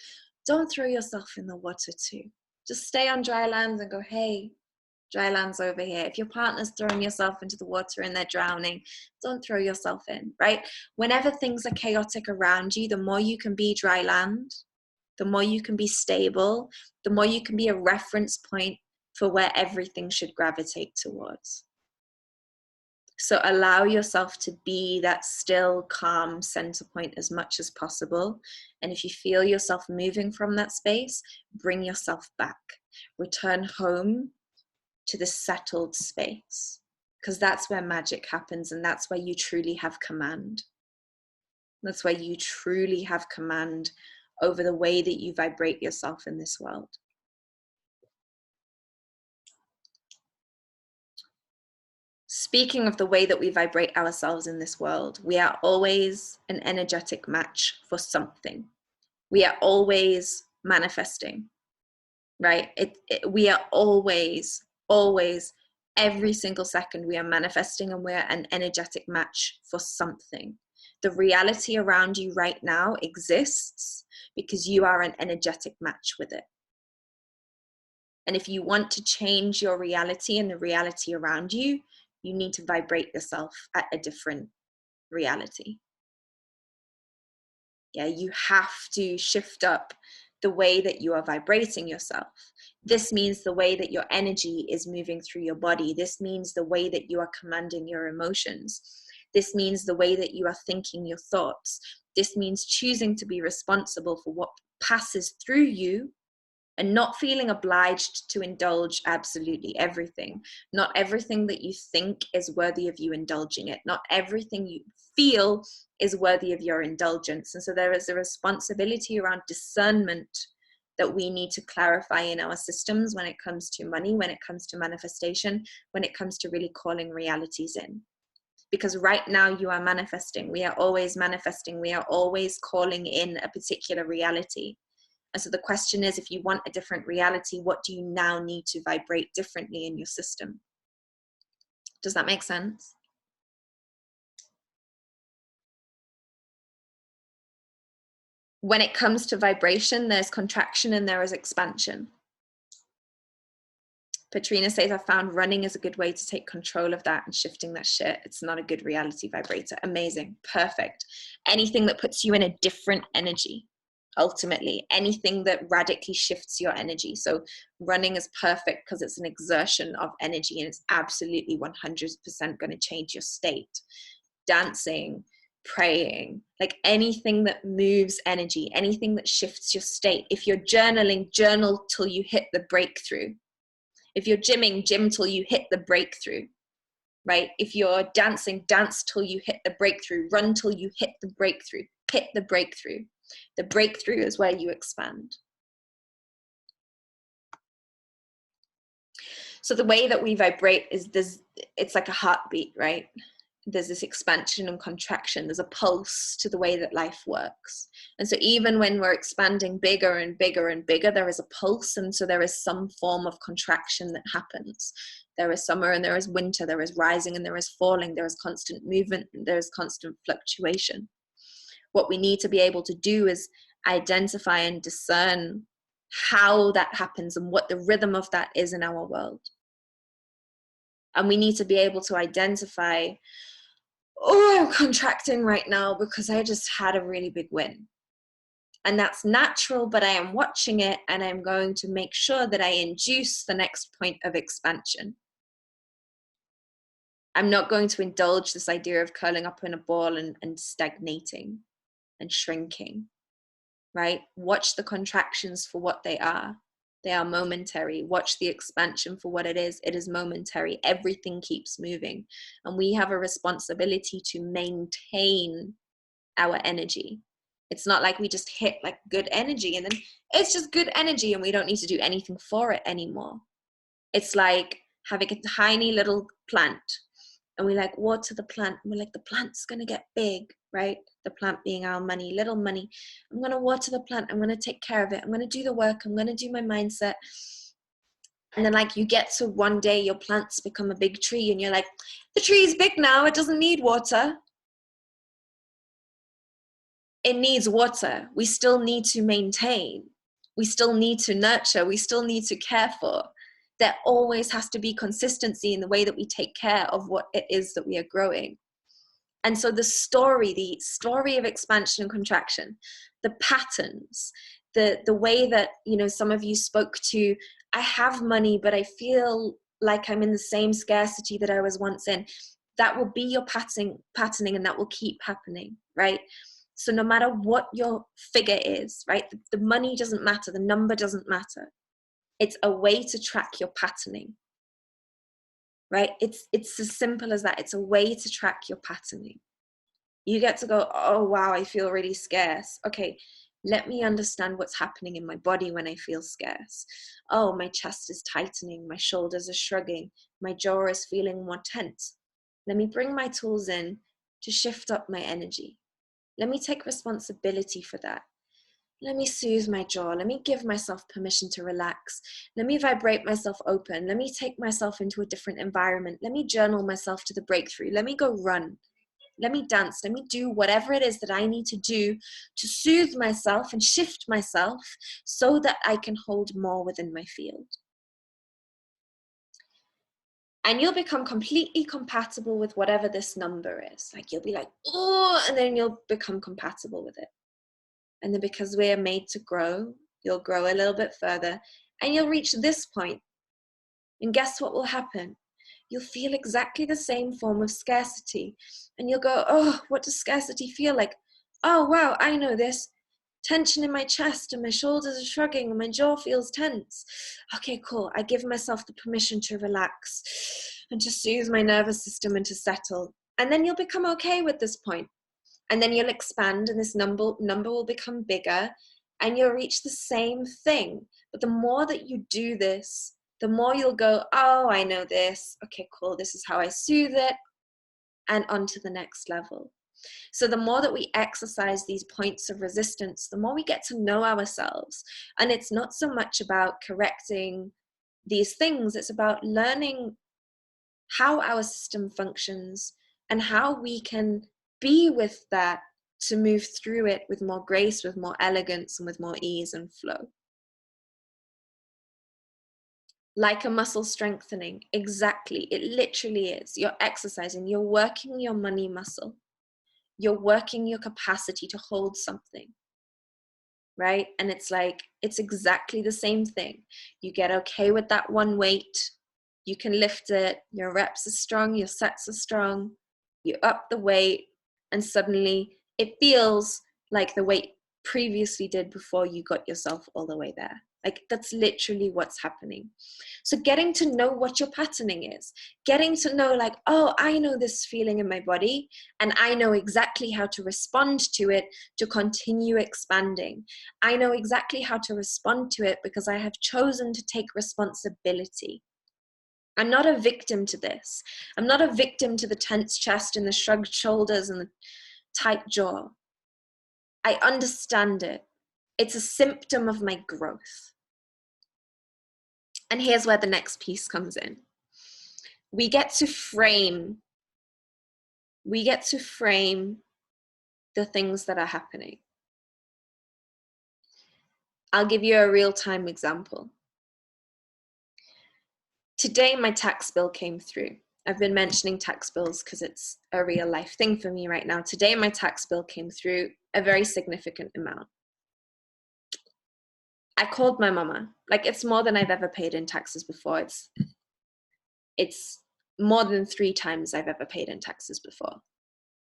Don't throw yourself in the water too. Just stay on dry land and go, hey, dry land's over here. If your partner's throwing yourself into the water and they're drowning, don't throw yourself in, right? Whenever things are chaotic around you, the more you can be dry land, the more you can be stable, the more you can be a reference point for where everything should gravitate towards. So allow yourself to be that still, calm center point as much as possible. And if you feel yourself moving from that space, bring yourself back. Return home to the settled space, because that's where magic happens, and that's where you truly have command. That's where you truly have command over the way that you vibrate yourself in this world. Speaking of the way that we vibrate ourselves in this world, we are always an energetic match for something. We are always manifesting, right? We are always, every single second we are manifesting, and we're an energetic match for something. The reality around you right now exists because you are an energetic match with it. And if you want to change your reality and the reality around you, you need to vibrate yourself at a different reality. Yeah, you have to shift up the way that you are vibrating yourself. This means the way that your energy is moving through your body. This means the way that you are commanding your emotions. This means the way that you are thinking your thoughts. This means choosing to be responsible for what passes through you and not feeling obliged to indulge absolutely everything. Not everything that you think is worthy of you indulging it. Not everything you feel is worthy of your indulgence. And so there is a responsibility around discernment that we need to clarify in our systems when it comes to money, when it comes to manifestation, when it comes to really calling realities in. Because right now you are manifesting. We are always manifesting. We are always calling in a particular reality. And so the question is, if you want a different reality, what do you now need to vibrate differently in your system? Does that make sense? When it comes to vibration, there's contraction and there is expansion. Patrina says, I found running is a good way to take control of that and shifting that shit. It's not a good reality vibrator. Amazing. Perfect. Anything that puts you in a different energy. Ultimately, anything that radically shifts your energy. So running is perfect because it's an exertion of energy and it's absolutely 100% going to change your state. Dancing, praying, like anything that moves energy, anything that shifts your state. If you're journaling, journal till you hit the breakthrough. If you're gymming, gym till you hit the breakthrough, right? If you're dancing, dance till you hit the breakthrough. Run till you hit the breakthrough. Hit the breakthrough. The breakthrough is where you expand. So the way that we vibrate is this, it's like a heartbeat, right? There's this expansion and contraction. There's a pulse to the way that life works. And so even when we're expanding bigger and bigger and bigger, there is a pulse. And so there is some form of contraction that happens. There is summer and there is winter. There is rising and there is falling. There is constant movement. There is constant fluctuation. What we need to be able to do is identify and discern how that happens and what the rhythm of that is in our world. And we need to be able to identify, oh, I'm contracting right now because I just had a really big win. And that's natural, but I am watching it and I'm going to make sure that I induce the next point of expansion. I'm not going to indulge this idea of curling up in a ball and stagnating and shrinking, right? Watch the contractions for what they are. They are momentary. Watch the expansion for what it is. It is momentary. Everything keeps moving. And we have a responsibility to maintain our energy. It's not like we just hit like good energy and then it's just good energy and we don't need to do anything for it anymore. It's like having a tiny little plant and we like water the plant and we're like, the plant's going to get big, right? The plant being our money, little money. I'm going to water the plant. I'm going to take care of it. I'm going to do the work. I'm going to do my mindset. And then like you get to one day your plants become a big tree and you're like, the tree is big now. It doesn't need water. It needs water. We still need to maintain. We still need to nurture. We still need to care for. There always has to be consistency in the way that we take care of what it is that we are growing. And so the story of expansion and contraction, the patterns, the way that, you know, some of you spoke to, I have money, but I feel like I'm in the same scarcity that I was once in. That will be your patterning and that will keep happening, right? So no matter what your figure is, right? The money doesn't matter. The number doesn't matter. It's a way to track your patterning, right? It's as simple as that. It's a way to track your patterning. You get to go, oh, wow, I feel really scarce. Okay, let me understand what's happening in my body when I feel scarce. Oh, my chest is tightening. My shoulders are shrugging. My jaw is feeling more tense. Let me bring my tools in to shift up my energy. Let me take responsibility for that. Let me soothe my jaw. Let me give myself permission to relax. Let me vibrate myself open. Let me take myself into a different environment. Let me journal myself to the breakthrough. Let me go run. Let me dance. Let me do whatever it is that I need to do to soothe myself and shift myself so that I can hold more within my field. And you'll become completely compatible with whatever this number is. Like you'll be like, oh, and then you'll become compatible with it. And then because we are made to grow, you'll grow a little bit further and you'll reach this point. And guess what will happen? You'll feel exactly the same form of scarcity. And you'll go, oh, what does scarcity feel like? Oh, wow, I know this. Tension in my chest and my shoulders are shrugging and my jaw feels tense. Okay, cool. I give myself the permission to relax and to soothe my nervous system and to settle. And then you'll become okay with this point. And then you'll expand and this number will become bigger and you'll reach the same thing. But the more that you do this, the more you'll go, oh, I know this. Okay, cool. This is how I soothe it. And on to the next level. So the more that we exercise these points of resistance, the more we get to know ourselves. And it's not so much about correcting these things. It's about learning how our system functions and how we can be with that to move through it with more grace, with more elegance, and with more ease and flow. Like a muscle strengthening, exactly. It literally is. You're exercising, you're working your money muscle. You're working your capacity to hold something, right? And it's like, it's exactly the same thing. You get okay with that one weight, you can lift it, your reps are strong, your sets are strong, you up the weight, and suddenly it feels like the weight previously did before you got yourself all the way there. Like, that's literally what's happening. So getting to know what your patterning is, getting to know like, oh, I know this feeling in my body and I know exactly how to respond to it to continue expanding. I know exactly how to respond to it because I have chosen to take responsibility. I'm not a victim to this. I'm not a victim to the tense chest and the shrugged shoulders and the tight jaw. I understand it. It's a symptom of my growth. And here's where the next piece comes in. We get to frame the things that are happening. I'll give you a real-time example. Today, my tax bill came through. I've been mentioning tax bills because it's a real life thing for me right now. Today, my tax bill came through, a very significant amount. I called my mama. Like, it's more than I've ever paid in taxes before. It's more than 3 times I've ever paid in taxes before,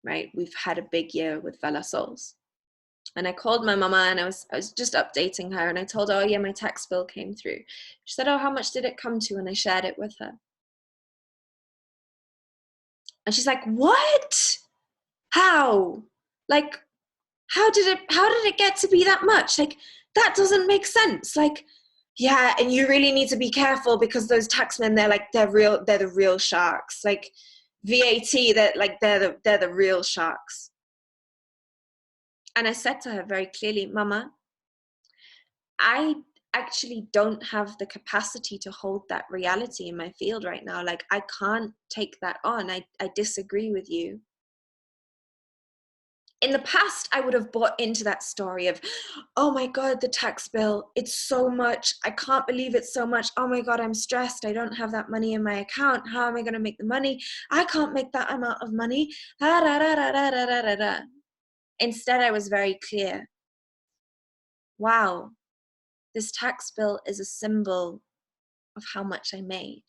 right? We've had a big year with Vela Souls. And I called my mama and I was just updating her, and I told her, oh yeah, my tax bill came through. She said, oh, how much did it come to? And I shared it with her. And she's like, what? How? Like, how did it get to be that much? Like, that doesn't make sense. Like, yeah, and you really need to be careful because those taxmen, they're the real sharks. Like VAT, they're the real sharks. And I said to her very clearly, Mama, I actually don't have the capacity to hold that reality in my field right now. Like, I can't take that on. I disagree with you. In the past, I would have bought into that story of, oh my God, the tax bill, it's so much. I can't believe it's so much. Oh my God, I'm stressed. I don't have that money in my account. How am I going to make the money? I can't make that amount of money. Instead, I was very clear. Wow, this tax bill is a symbol of how much I made.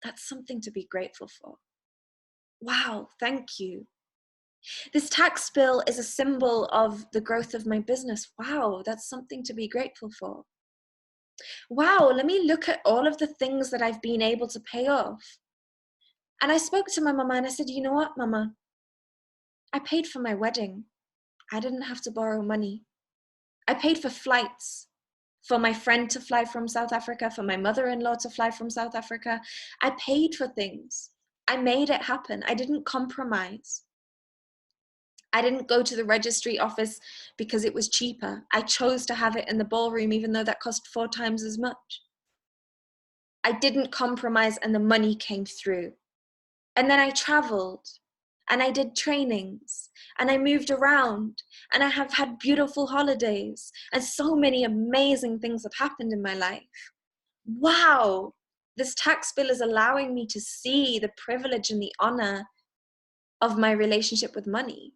That's something to be grateful for. Wow, thank you. This tax bill is a symbol of the growth of my business. Wow, that's something to be grateful for. Wow, let me look at all of the things that I've been able to pay off. And I spoke to my mama and I said, you know what, Mama? I paid for my wedding. I didn't have to borrow money. I paid for flights, for my friend to fly from South Africa, for my mother-in-law to fly from South Africa. I paid for things. I made it happen. I didn't compromise. I didn't go to the registry office because it was cheaper. I chose to have it in the ballroom, even though that cost 4 times as much. I didn't compromise and the money came through. And then I traveled and I did trainings and I moved around and I have had beautiful holidays and so many amazing things have happened in my life. Wow, this tax bill is allowing me to see the privilege and the honor of my relationship with money.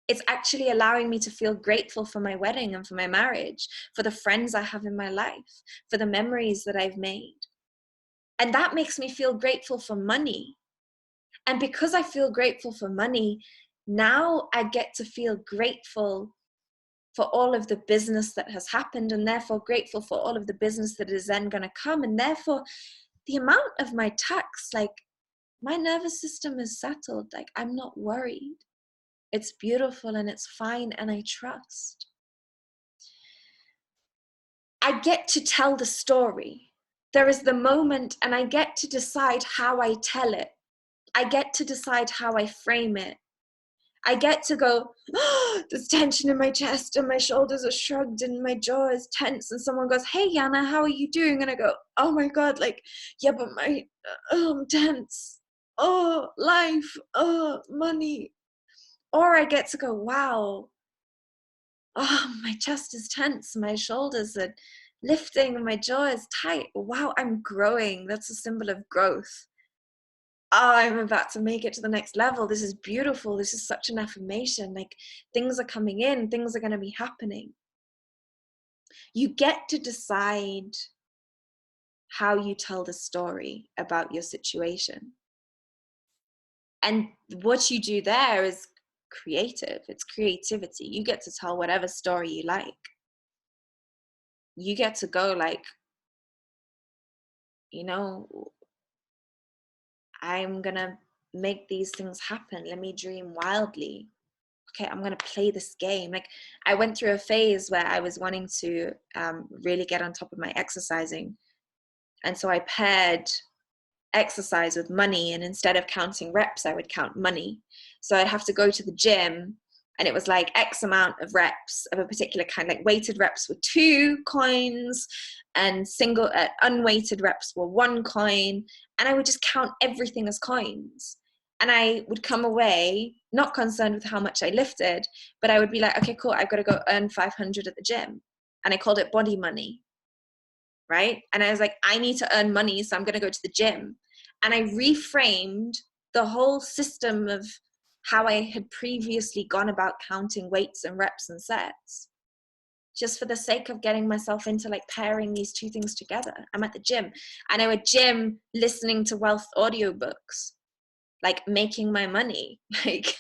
It's actually allowing me to feel grateful for my wedding and for my marriage, for the friends I have in my life, for the memories that I've made. And that makes me feel grateful for money. And because I feel grateful for money, now I get to feel grateful for all of the business that has happened, and therefore grateful for all of the business that is then going to come. And therefore, the amount of my tax, like, my nervous system is settled. Like, I'm not worried. It's beautiful and it's fine and I trust. I get to tell the story. There is the moment and I get to decide how I tell it. I get to decide how I frame it. I get to go, oh, there's tension in my chest and my shoulders are shrugged and my jaw is tense, and someone goes, hey Yana, how are you doing? And I go, oh my God, like, yeah, but I'm tense. Oh, life, oh, money. Or I get to go, wow, oh, my chest is tense, my shoulders are lifting, and my jaw is tight. Wow, I'm growing. That's a symbol of growth. Oh, I'm about to make it to the next level. This is beautiful. This is such an affirmation. Like, things are coming in, things are going to be happening. You get to decide how you tell the story about your situation. And what you do there is creative. It's creativity. You get to tell whatever story you like. you get to go like, I'm gonna make these things happen. Let me dream wildly. Okay, I'm gonna play this game. Like, I went through a phase where I was wanting to really get on top of my exercising. And so I paired exercise with money, and instead of counting reps, I would count money. So I'd have to go to the gym, and it was like X amount of reps of a particular kind, like weighted reps were 2 coins and unweighted reps were 1 coin. And I would just count everything as coins. And I would come away not concerned with how much I lifted, but I would be like, okay, cool, I've got to go earn 500 at the gym. And I called it body money, right? And I was like, I need to earn money, so I'm going to go to the gym. And I reframed the whole system of how I had previously gone about counting weights and reps and sets, just for the sake of getting myself into like pairing these 2 things together. I'm at the gym, and I would gym listening to wealth audiobooks, like making my money, like,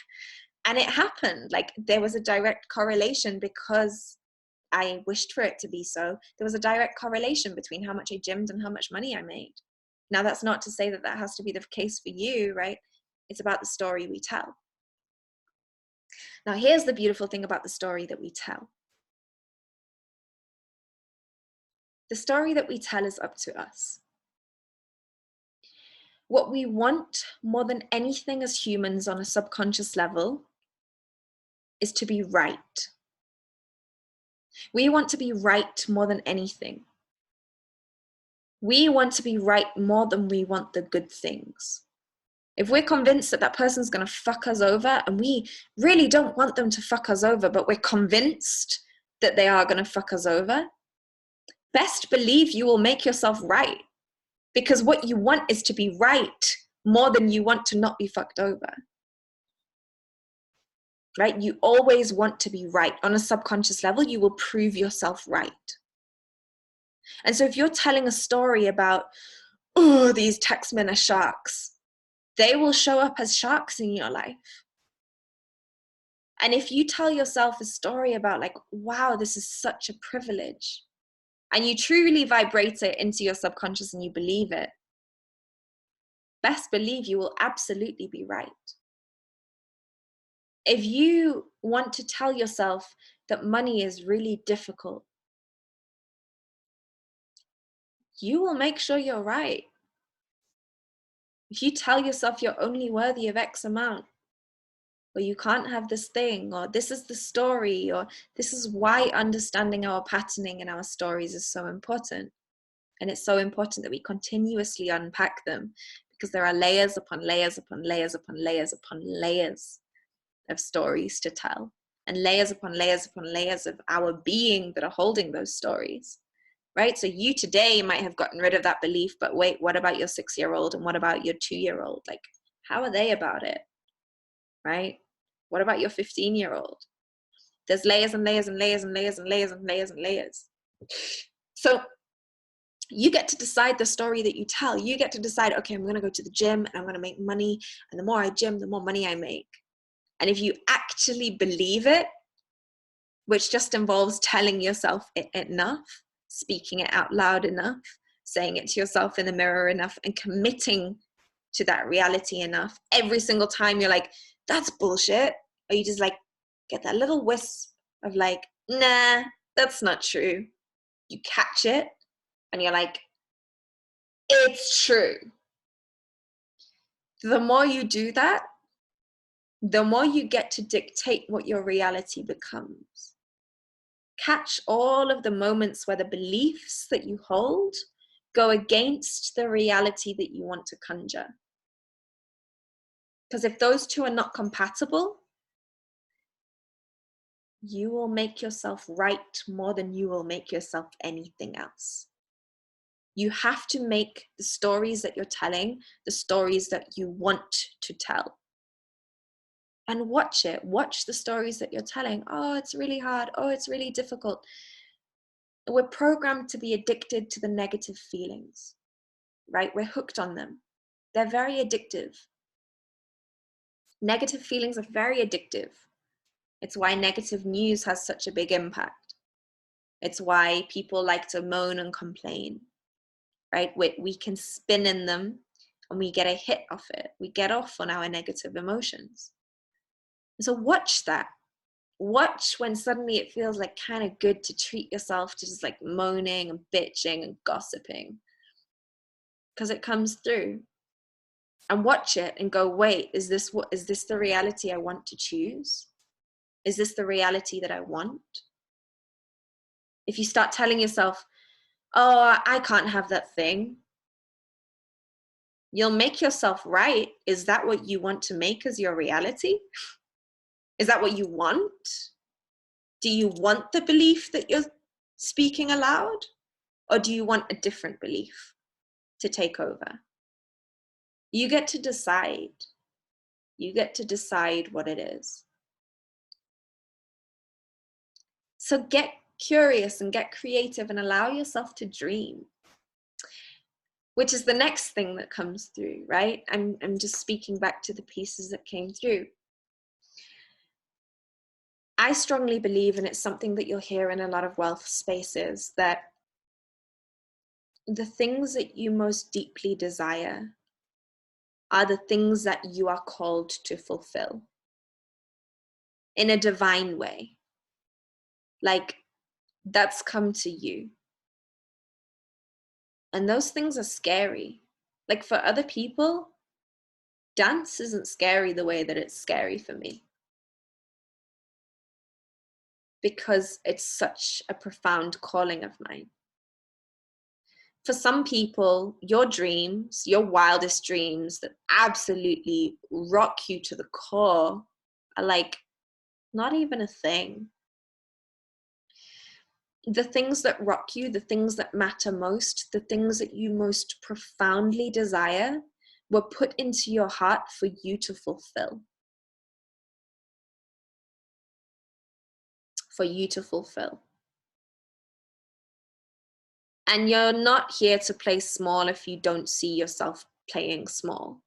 and it happened. Like, there was a direct correlation because I wished for it to be so. There was a direct correlation between how much I gymmed and how much money I made. Now, that's not to say that that has to be the case for you, right? It's about the story we tell. Now, here's the beautiful thing about the story that we tell. The story that we tell is up to us. What we want more than anything as humans on a subconscious level is to be right. We want to be right more than anything. We want to be right more than we want the good things. If we're convinced that that person's going to fuck us over, and we really don't want them to fuck us over, but we're convinced that they are going to fuck us over, best believe you will make yourself right. Because what you want is to be right more than you want to not be fucked over. Right? You always want to be right. On a subconscious level, you will prove yourself right. And so if you're telling a story about, oh, these taxmen are sharks, they will show up as sharks in your life. And if you tell yourself a story about like, wow, this is such a privilege, and you truly vibrate it into your subconscious and you believe it, best believe you will absolutely be right. If you want to tell yourself that money is really difficult, you will make sure you're right. If you tell yourself you're only worthy of X amount, or you can't have this thing, or this is the story, or this is why understanding our patterning and our stories is so important. And it's so important that we continuously unpack them, because there are layers upon layers upon layers upon layers upon layers of stories to tell, and layers upon layers upon layers of our being that are holding those stories, right? So you today might have gotten rid of that belief, but wait, what about your 6-year-old, and what about your 2-year-old? Like, how are they about it, right? What about your 15-year-old? There's layers and layers and layers and layers and layers and layers and layers. So you get to decide the story that you tell. You get to decide, okay, I'm going to go to the gym and I'm going to make money, and the more I gym, the more money I make. And if you actually believe it, which just involves telling yourself it enough, speaking it out loud enough, saying it to yourself in the mirror enough, and committing to that reality enough, every single time you're like, that's bullshit, or you just like get that little wisp of like, nah, that's not true. You catch it and you're like, it's true. The more you do that, the more you get to dictate what your reality becomes. Catch all of the moments where the beliefs that you hold go against the reality that you want to conjure. Because if those two are not compatible, you will make yourself right more than you will make yourself anything else. You have to make the stories that you're telling the stories that you want to tell. And watch it. Watch the stories that you're telling. Oh, it's really hard. Oh, it's really difficult. We're programmed to be addicted to the negative feelings, right? We're hooked on them. They're very addictive. Negative feelings are very addictive. It's why negative news has such a big impact. It's why people like to moan and complain, right? We can spin in them and we get a hit off it. We get off on our negative emotions. So watch that. Watch when suddenly it feels like kind of good to treat yourself to just like moaning and bitching and gossiping, because it comes through. And watch it and go, wait, is this the reality I want to choose? Is this the reality that I want? If you start telling yourself, oh, I can't have that thing, you'll make yourself right. Is that what you want to make as your reality? Is that what you want? Do you want the belief that you're speaking aloud? Or do you want a different belief to take over? You get to decide. You get to decide what it is. So get curious and get creative and allow yourself to dream, which is the next thing that comes through, right? I'm just speaking back to the pieces that came through. I strongly believe, and it's something that you'll hear in a lot of wealth spaces, that the things that you most deeply desire are the things that you are called to fulfill in a divine way. Like, that's come to you. And those things are scary. Like, for other people, dance isn't scary the way that it's scary for me, because it's such a profound calling of mine. For some people, your dreams, your wildest dreams that absolutely rock you to the core, are like not even a thing. The things that rock you, the things that matter most, the things that you most profoundly desire, were put into your heart for you to fulfill. For you to fulfill. And you're not here to play small if you don't see yourself playing small.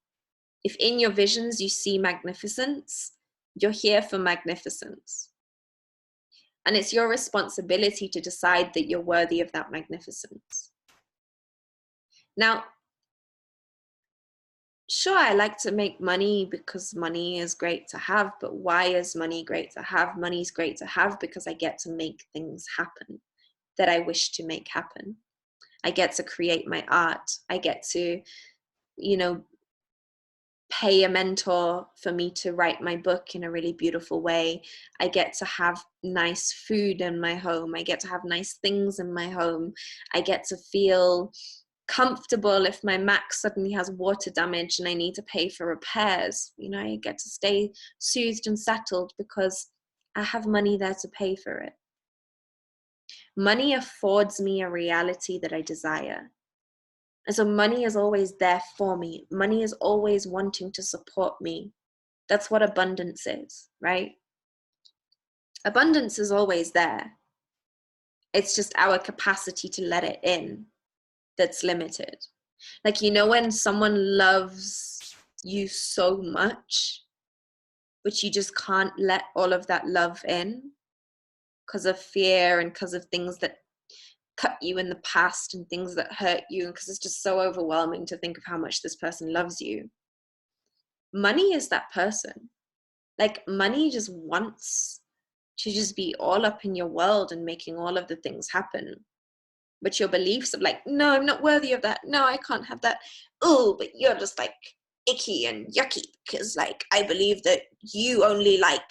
If in your visions you see magnificence, you're here for magnificence. And it's your responsibility to decide that you're worthy of that magnificence. Now, sure, I like to make money because money is great to have, but why is money great to have? Money is great to have because I get to make things happen that I wish to make happen. I get to create my art. I get to, pay a mentor for me to write my book in a really beautiful way. I get to have nice food in my home. I get to have nice things in my home. I get to feel comfortable if my Mac suddenly has water damage and I need to pay for repairs. I get to stay soothed and settled because I have money there to pay for it. Money affords me a reality that I desire. And so money is always there for me. Money is always wanting to support me. That's what abundance is, right? Abundance is always there. It's just our capacity to let it in that's limited. Like, when someone loves you so much, but you just can't let all of that love in because of fear and because of things that cut you in the past and things that hurt you, and because it's just so overwhelming to think of how much this person loves you. Money is that person. Like, money just wants to just be all up in your world and making all of the things happen. But your beliefs of like, no, I'm not worthy of that. No, I can't have that. Oh, but you're just like icky and yucky because like I believe that you only like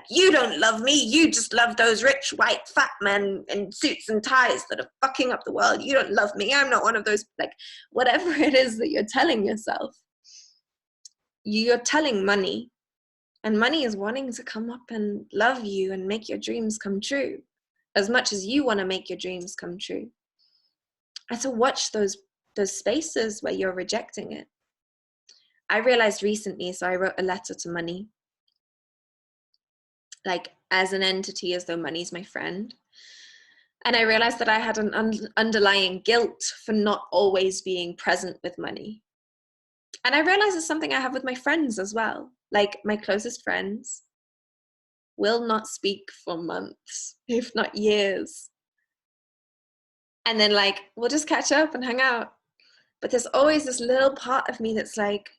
you don't love me, you just love those rich white fat men in suits and ties that are fucking up the world. You don't love me, I'm not one of those. Like, whatever it is that you're telling yourself, you're telling money, and money is wanting to come up and love you and make your dreams come true as much as you want to make your dreams come true. And to watch those spaces where you're rejecting it. I realized recently, so I wrote a letter to money, like as an entity, as though money's my friend. And I realized that I had an underlying guilt for not always being present with money. And I realized it's something I have with my friends as well. Like, my closest friends will not speak for months, if not years, And then like, we'll just catch up and hang out. But there's always this little part of me that's like,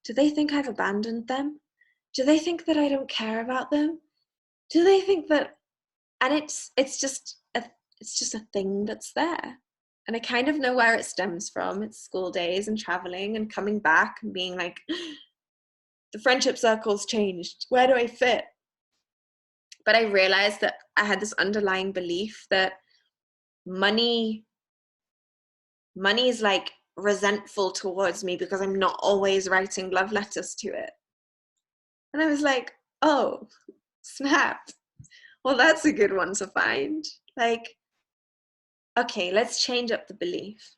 do they think I've abandoned them? Do they think that I don't care about them? Do they think that, and it's just a thing that's there. And I kind of know where it stems from. It's school days and traveling and coming back and being like, the friendship circle's changed. Where do I fit? But I realized that I had this underlying belief that money is like resentful towards me because I'm not always writing love letters to it. And I was like, oh, snap. Well, that's a good one to find. Like, okay, let's change up the belief.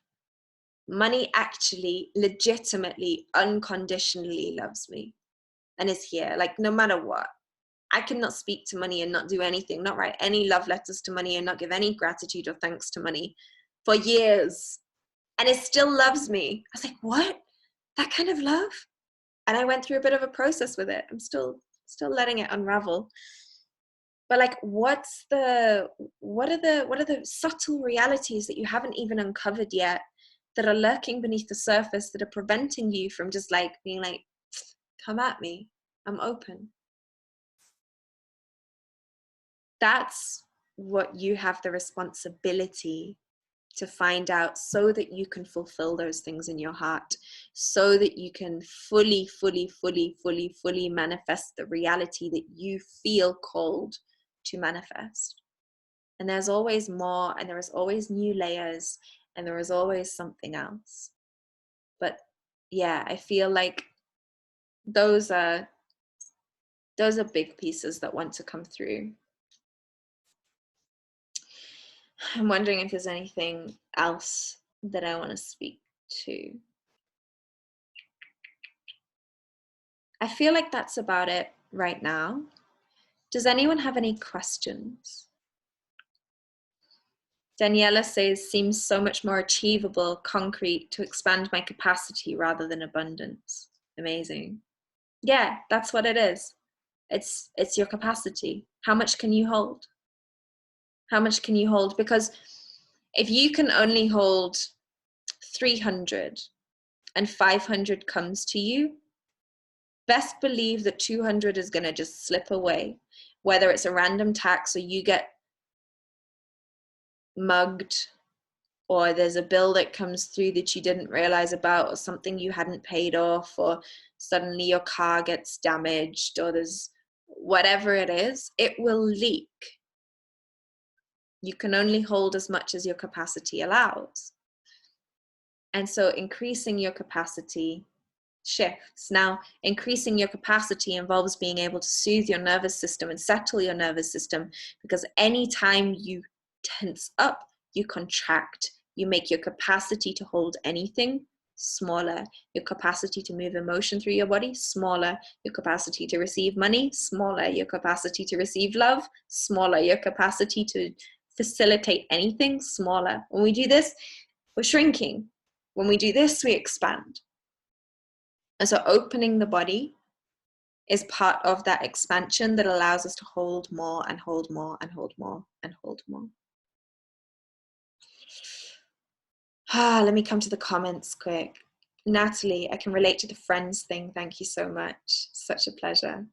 Money actually, legitimately, unconditionally loves me and is here, like no matter what. I cannot speak to money and not do anything, not write any love letters to money and not give any gratitude or thanks to money for years. And it still loves me. I was like, what? That kind of love? And I went through a bit of a process with it. I'm still letting it unravel. But like, what are the subtle realities that you haven't even uncovered yet that are lurking beneath the surface that are preventing you from just like being like, come at me, I'm open. That's what you have the responsibility to find out, so that you can fulfill those things in your heart, so that you can fully manifest the reality that you feel called to manifest. And there's always more, and there is always new layers, and there is always something else. But yeah, I feel like those are big pieces that want to come through. I'm wondering if there's anything else that I want to speak to. I feel like that's about it right now. Does anyone have any questions? Daniela says, seems so much more achievable, concrete, to expand my capacity rather than abundance. Amazing. Yeah, that's what it is. It's your capacity. How much can you hold? How much can you hold? Because if you can only hold 300 and 500 comes to you, best believe that 200 is going to just slip away, whether it's a random tax or you get mugged, or there's a bill that comes through that you didn't realize about, or something you hadn't paid off, or suddenly your car gets damaged, or there's whatever it is, it will leak. You can only hold as much as your capacity allows. And so increasing your capacity shifts. Now, increasing your capacity involves being able to soothe your nervous system and settle your nervous system, because anytime you tense up, you contract, you make your capacity to hold anything smaller, your capacity to move emotion through your body smaller, your capacity to receive money smaller, your capacity to receive love smaller, your capacity to facilitate anything smaller. When we do this, we're shrinking. When we do this, we expand. And so opening the body is part of that expansion that allows us to hold more and hold more and hold more and hold more. Let me come to the comments quick. Natalie, I can relate to the friends thing. Thank you so much. Such a pleasure.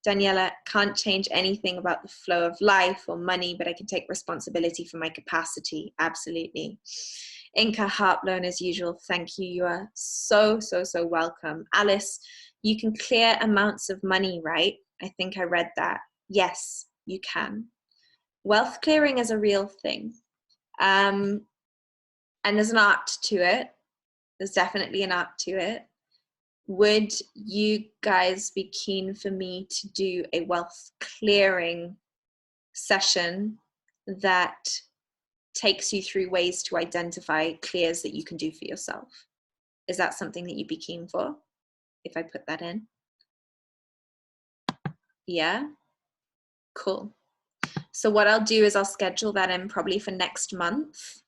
Daniela, can't change anything about the flow of life or money, but I can take responsibility for my capacity. Absolutely. Inka, heart blown as usual. Thank you. You are so welcome. Alice, you can clear amounts of money, right? I think I read that. Yes, you can. Wealth clearing is a real thing. And there's an art to it. There's definitely an art to it. Would you guys be keen for me to do a wealth clearing session that takes you through ways to identify clears that you can do for yourself? Is that something that you'd be keen for if I put that in? Yeah? Cool. So what I'll do is I'll schedule that in probably for next month.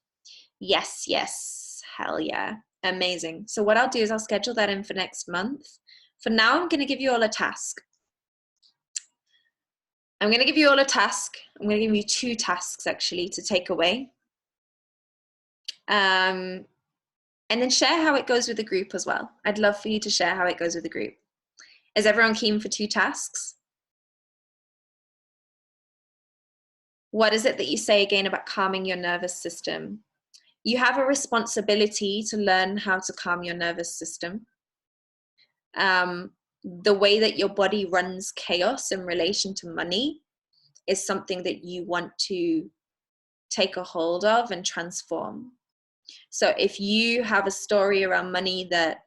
Yes, hell yeah. Amazing. So what I'll do is I'll schedule that in for next month. For now, I'm going to give you all a task. I'm going to give you all a task. I'm going to give you 2 tasks actually to take away. And then share how it goes with the group as well. I'd love for you to share how it goes with the group. Is everyone keen for 2 tasks? What is it that you say again about calming your nervous system? You have a responsibility to learn how to calm your nervous system. The way that your body runs chaos in relation to money is something that you want to take a hold of and transform. So if you have a story around money that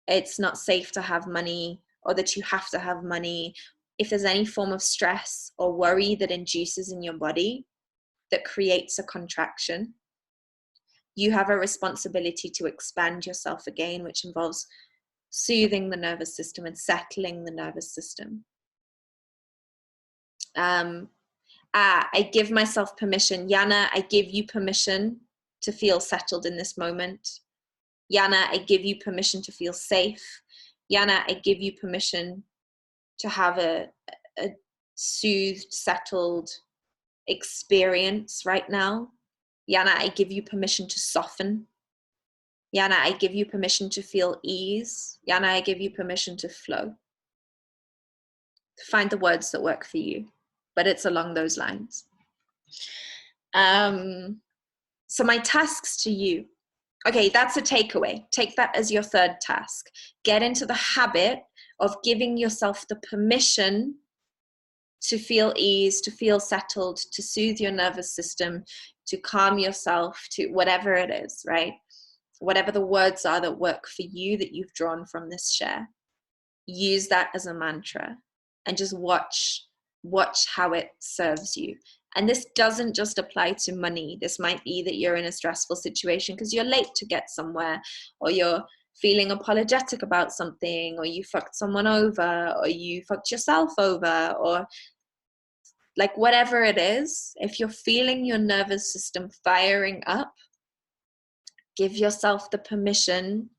it's not safe to have money, or that you have to have money, if there's any form of stress or worry that induces in your body that creates a contraction, you have a responsibility to expand yourself again, which involves soothing the nervous system and settling the nervous system. I give myself permission. Yana, I give you permission to feel settled in this moment. Yana, I give you permission to feel safe. Yana, I give you permission to have a soothed, settled experience right now. Yana, I give you permission to soften. Yana, I give you permission to feel ease. Yana, I give you permission to flow. Find the words that work for you, but it's along those lines. So my tasks to you. Okay, that's a takeaway. Take that as your 3rd task. Get into the habit of giving yourself the permission to feel ease, to feel settled, to soothe your nervous system, to calm yourself, to whatever it is, right? Whatever the words are that work for you that you've drawn from this share. Use that as a mantra and just watch how it serves you. And this doesn't just apply to money. This might be that you're in a stressful situation because you're late to get somewhere, or you're feeling apologetic about something, or you fucked someone over, or you fucked yourself over, or like whatever it is. If you're feeling your nervous system firing up, give yourself the permission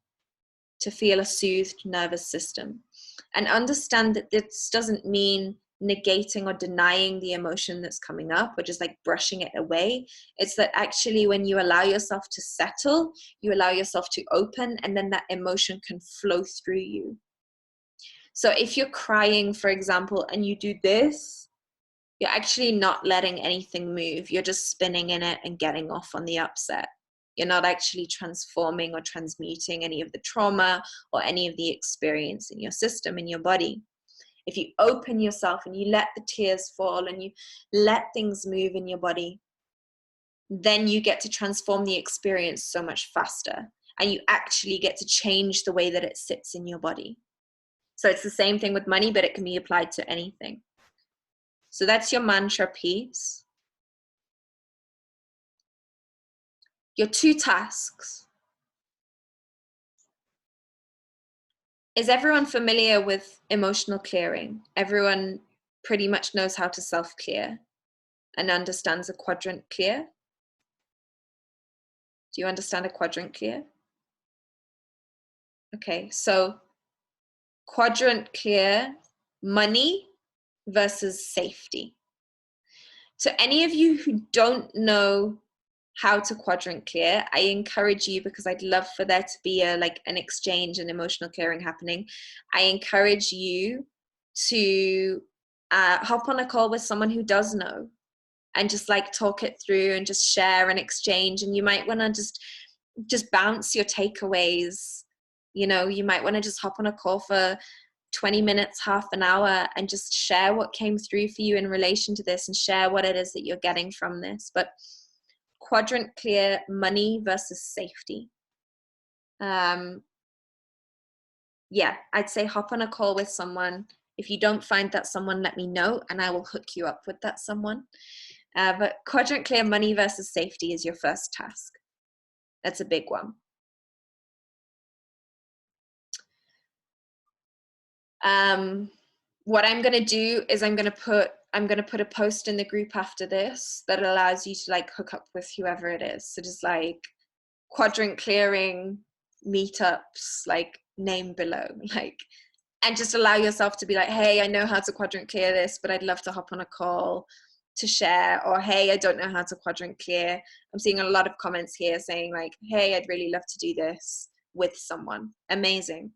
to feel a soothed nervous system. And understand that this doesn't mean negating or denying the emotion that's coming up, or just like brushing it away. It's that actually when you allow yourself to settle, you allow yourself to open, and then that emotion can flow through you. So if you're crying, for example, and you do this, you're actually not letting anything move. You're just spinning in it and getting off on the upset. You're not actually transforming or transmuting any of the trauma or any of the experience in your system, in your body. If you open yourself and you let the tears fall and you let things move in your body, then you get to transform the experience so much faster, and you actually get to change the way that it sits in your body. So it's the same thing with money, but it can be applied to anything. So that's your mantra piece. Your 2 tasks. Is everyone familiar with emotional clearing? Everyone pretty much knows how to self-clear and understands a quadrant clear? Do you understand a quadrant clear? Okay, so quadrant clear, money versus safety. So any of you who don't know how to quadrant clear, I encourage you, because I'd love for there to be an exchange and emotional clearing happening. I encourage you to hop on a call with someone who does know, and just like talk it through and just share and exchange. And you might want to just bounce your takeaways. You know, you might want to just hop on a call for 20 minutes, half an hour, and just share what came through for you in relation to this, and share what it is that you're getting from this. But quadrant clear, money versus safety. Yeah, I'd say hop on a call with someone. If you don't find that someone, let me know and I will hook you up with that someone. But quadrant clear, money versus safety is your first task. That's a big one. What I'm going to do is I'm going to put a post in the group after this that allows you to like hook up with whoever it is. So just like quadrant clearing meetups, like name below, like, and just allow yourself to be like, hey, I know how to quadrant clear this, but I'd love to hop on a call. to share, or hey, I don't know how to quadrant clear. I'm seeing a lot of comments here saying like, hey, I'd really love to do this with someone. Amazing.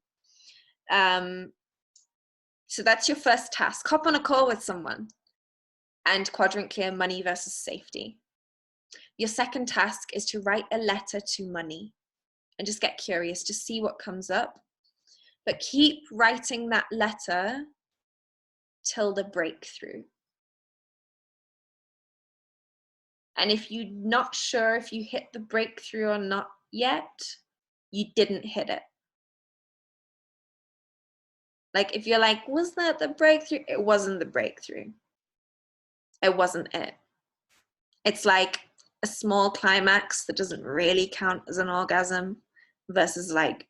So that's your first task. Hop on a call with someone and quadrant clear money versus safety. Your second task is to write a letter to money and just get curious, just see what comes up. But keep writing that letter till the breakthrough. And if you're not sure if you hit the breakthrough or not yet, you didn't hit it. Like if you're like, was that the breakthrough? It wasn't the breakthrough. It wasn't it. It's like a small climax that doesn't really count as an orgasm versus like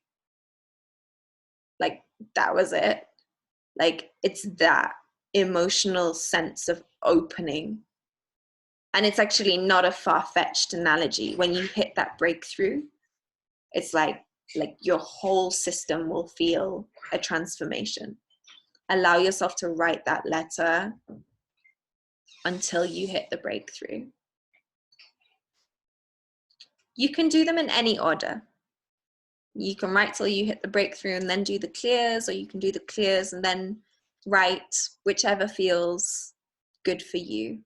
that was it. Like it's that emotional sense of opening. And it's actually not a far-fetched analogy. When you hit that breakthrough, it's like your whole system will feel a transformation. Allow yourself to write that letter until you hit the breakthrough. You can do them in any order. You can write till you hit the breakthrough and then do the clears, or you can do the clears and then write, whichever feels good for you.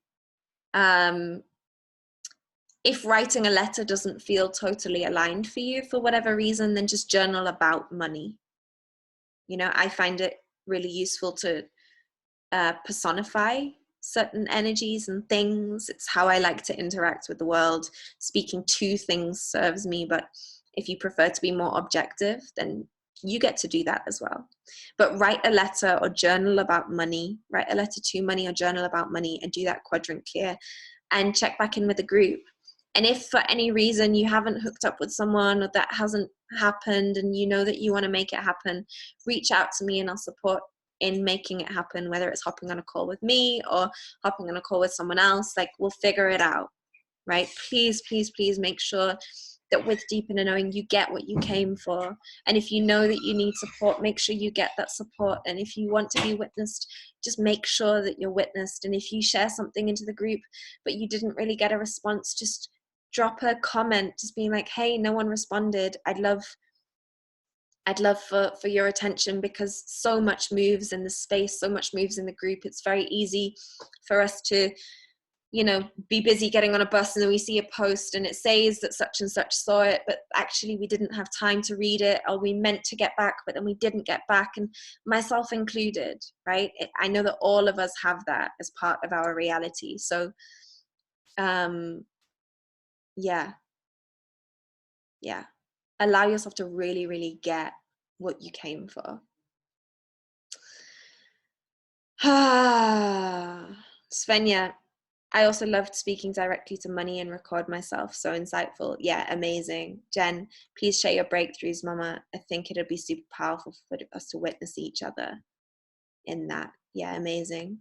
If writing a letter doesn't feel totally aligned for you for whatever reason, then just journal about money. You know, I find it really useful to personify certain energies and things. It's how I like to interact with the world. Speaking to things serves me, but if you prefer to be more objective, then you get to do that as well. But write a letter or journal about money, write a letter to money or journal about money, and do that quadrant clear and check back in with the group. And if for any reason you haven't hooked up with someone or that hasn't happened and you know that you want to make it happen, reach out to me and I'll support in making it happen, whether it's hopping on a call with me or hopping on a call with someone else. Like, we'll figure it out, right? Please, please, please make sure that with Deep Inner Knowing, you get what you came for. And if you know that you need support, make sure you get that support. And if you want to be witnessed, just make sure that you're witnessed. And if you share something into the group, but you didn't really get a response, just drop a comment, just being like, hey, no one responded. I'd love for your attention, because so much moves in the space, so much moves in the group. It's very easy for us to, you know, be busy getting on a bus and then we see a post and it says that such and such saw it, but actually we didn't have time to read it, or we meant to get back but then we didn't get back, and myself included, right? I know that all of us have that as part of our reality. So yeah, allow yourself to really, really get what you came for. Svenja, I also loved speaking directly to money and record myself. So insightful. Yeah, amazing. Jen, please share your breakthroughs, Mama. I think it'll be super powerful for us to witness each other in that. Yeah, amazing.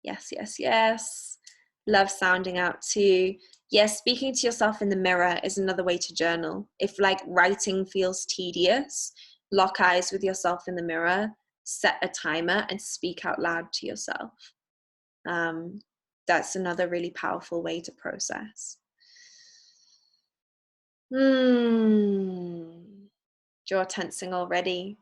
Yes, yes, yes. Love sounding out too. Yes, speaking to yourself in the mirror is another way to journal. If like writing feels tedious, lock eyes with yourself in the mirror, set a timer and speak out loud to yourself. That's another really powerful way to process. Jaw tensing already.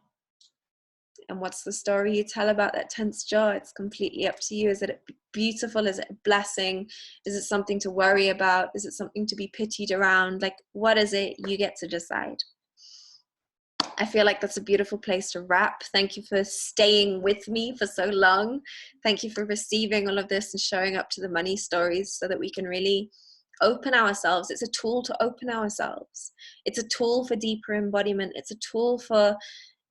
And what's the story you tell about that tense jaw? It's completely up to you. Is it beautiful? Is it a blessing? Is it something to worry about? Is it something to be pitied around? Like, what is it? You get to decide. I feel like that's a beautiful place to wrap. Thank you for staying with me for so long. Thank you for receiving all of this and showing up to the money stories so that we can really open ourselves. It's a tool to open ourselves. It's a tool for deeper embodiment. It's a tool for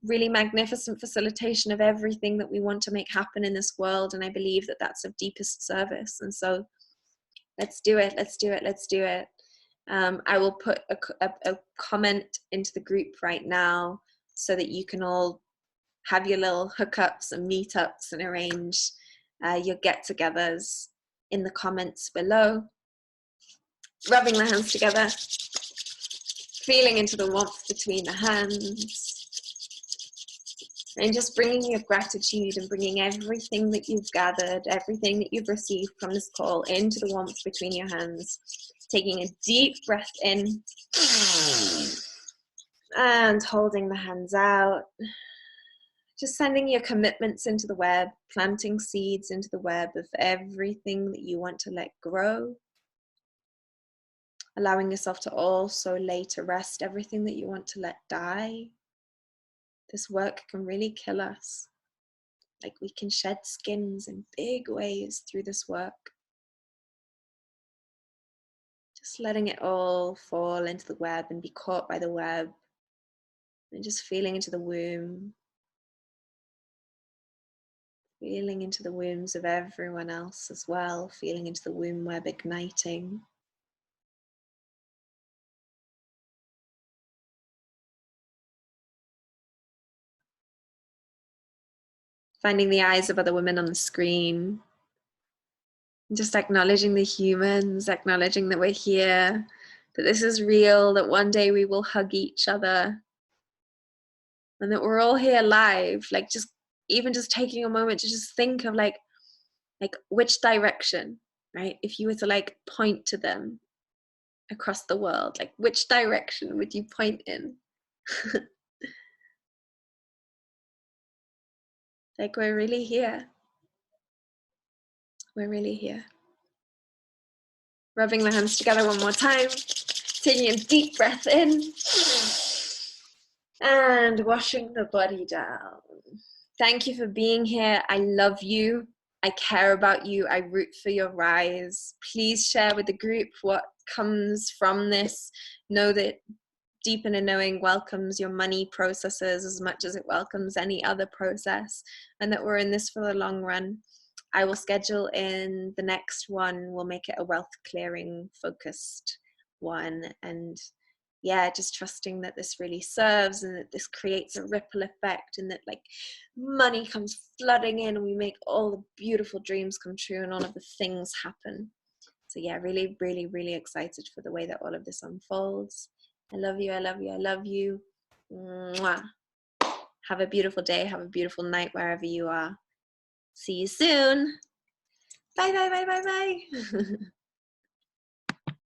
really magnificent facilitation of everything that we want to make happen in this world. And I believe that that's of deepest service. And so let's do it. Let's do it. Let's do it. I will put a comment into the group right now so that you can all have your little hookups and meetups and arrange your get-togethers in the comments below. Rubbing the hands together, feeling into the warmth between the hands. And just bringing your gratitude and bringing everything that you've gathered, everything that you've received from this call into the warmth between your hands. Taking a deep breath in and holding the hands out. Just sending your commitments into the web, planting seeds into the web of everything that you want to let grow. Allowing yourself to also lay to rest everything that you want to let die. This work can really kill us. Like, we can shed skins in big ways through this work. Just letting it all fall into the web and be caught by the web. And just feeling into the womb. Feeling into the wombs of everyone else as well. Feeling into the womb web igniting. Finding the eyes of other women on the screen. Just acknowledging the humans, acknowledging that we're here, that this is real, that one day we will hug each other, and that we're all here live. Like, just even just taking a moment to just think of like which direction, right? If you were to like point to them across the world, like which direction would you point in? Like, we're really here. We're really here. Rubbing the hands together one more time. Taking a deep breath in. And washing the body down. Thank you for being here. I love you. I care about you. I root for your rise. Please share with the group what comes from this. Know that Deep Inner Knowing welcomes your money processes as much as it welcomes any other process, and that we're in this for the long run. I will schedule in the next one. We'll make it a wealth clearing focused one. And yeah, just trusting that this really serves and that this creates a ripple effect and that like money comes flooding in and we make all the beautiful dreams come true and all of the things happen. So yeah, really, really, really excited for the way that all of this unfolds. I love you, I love you, I love you. Mwah. Have a beautiful day, have a beautiful night wherever you are. See you soon. Bye, bye, bye, bye, bye.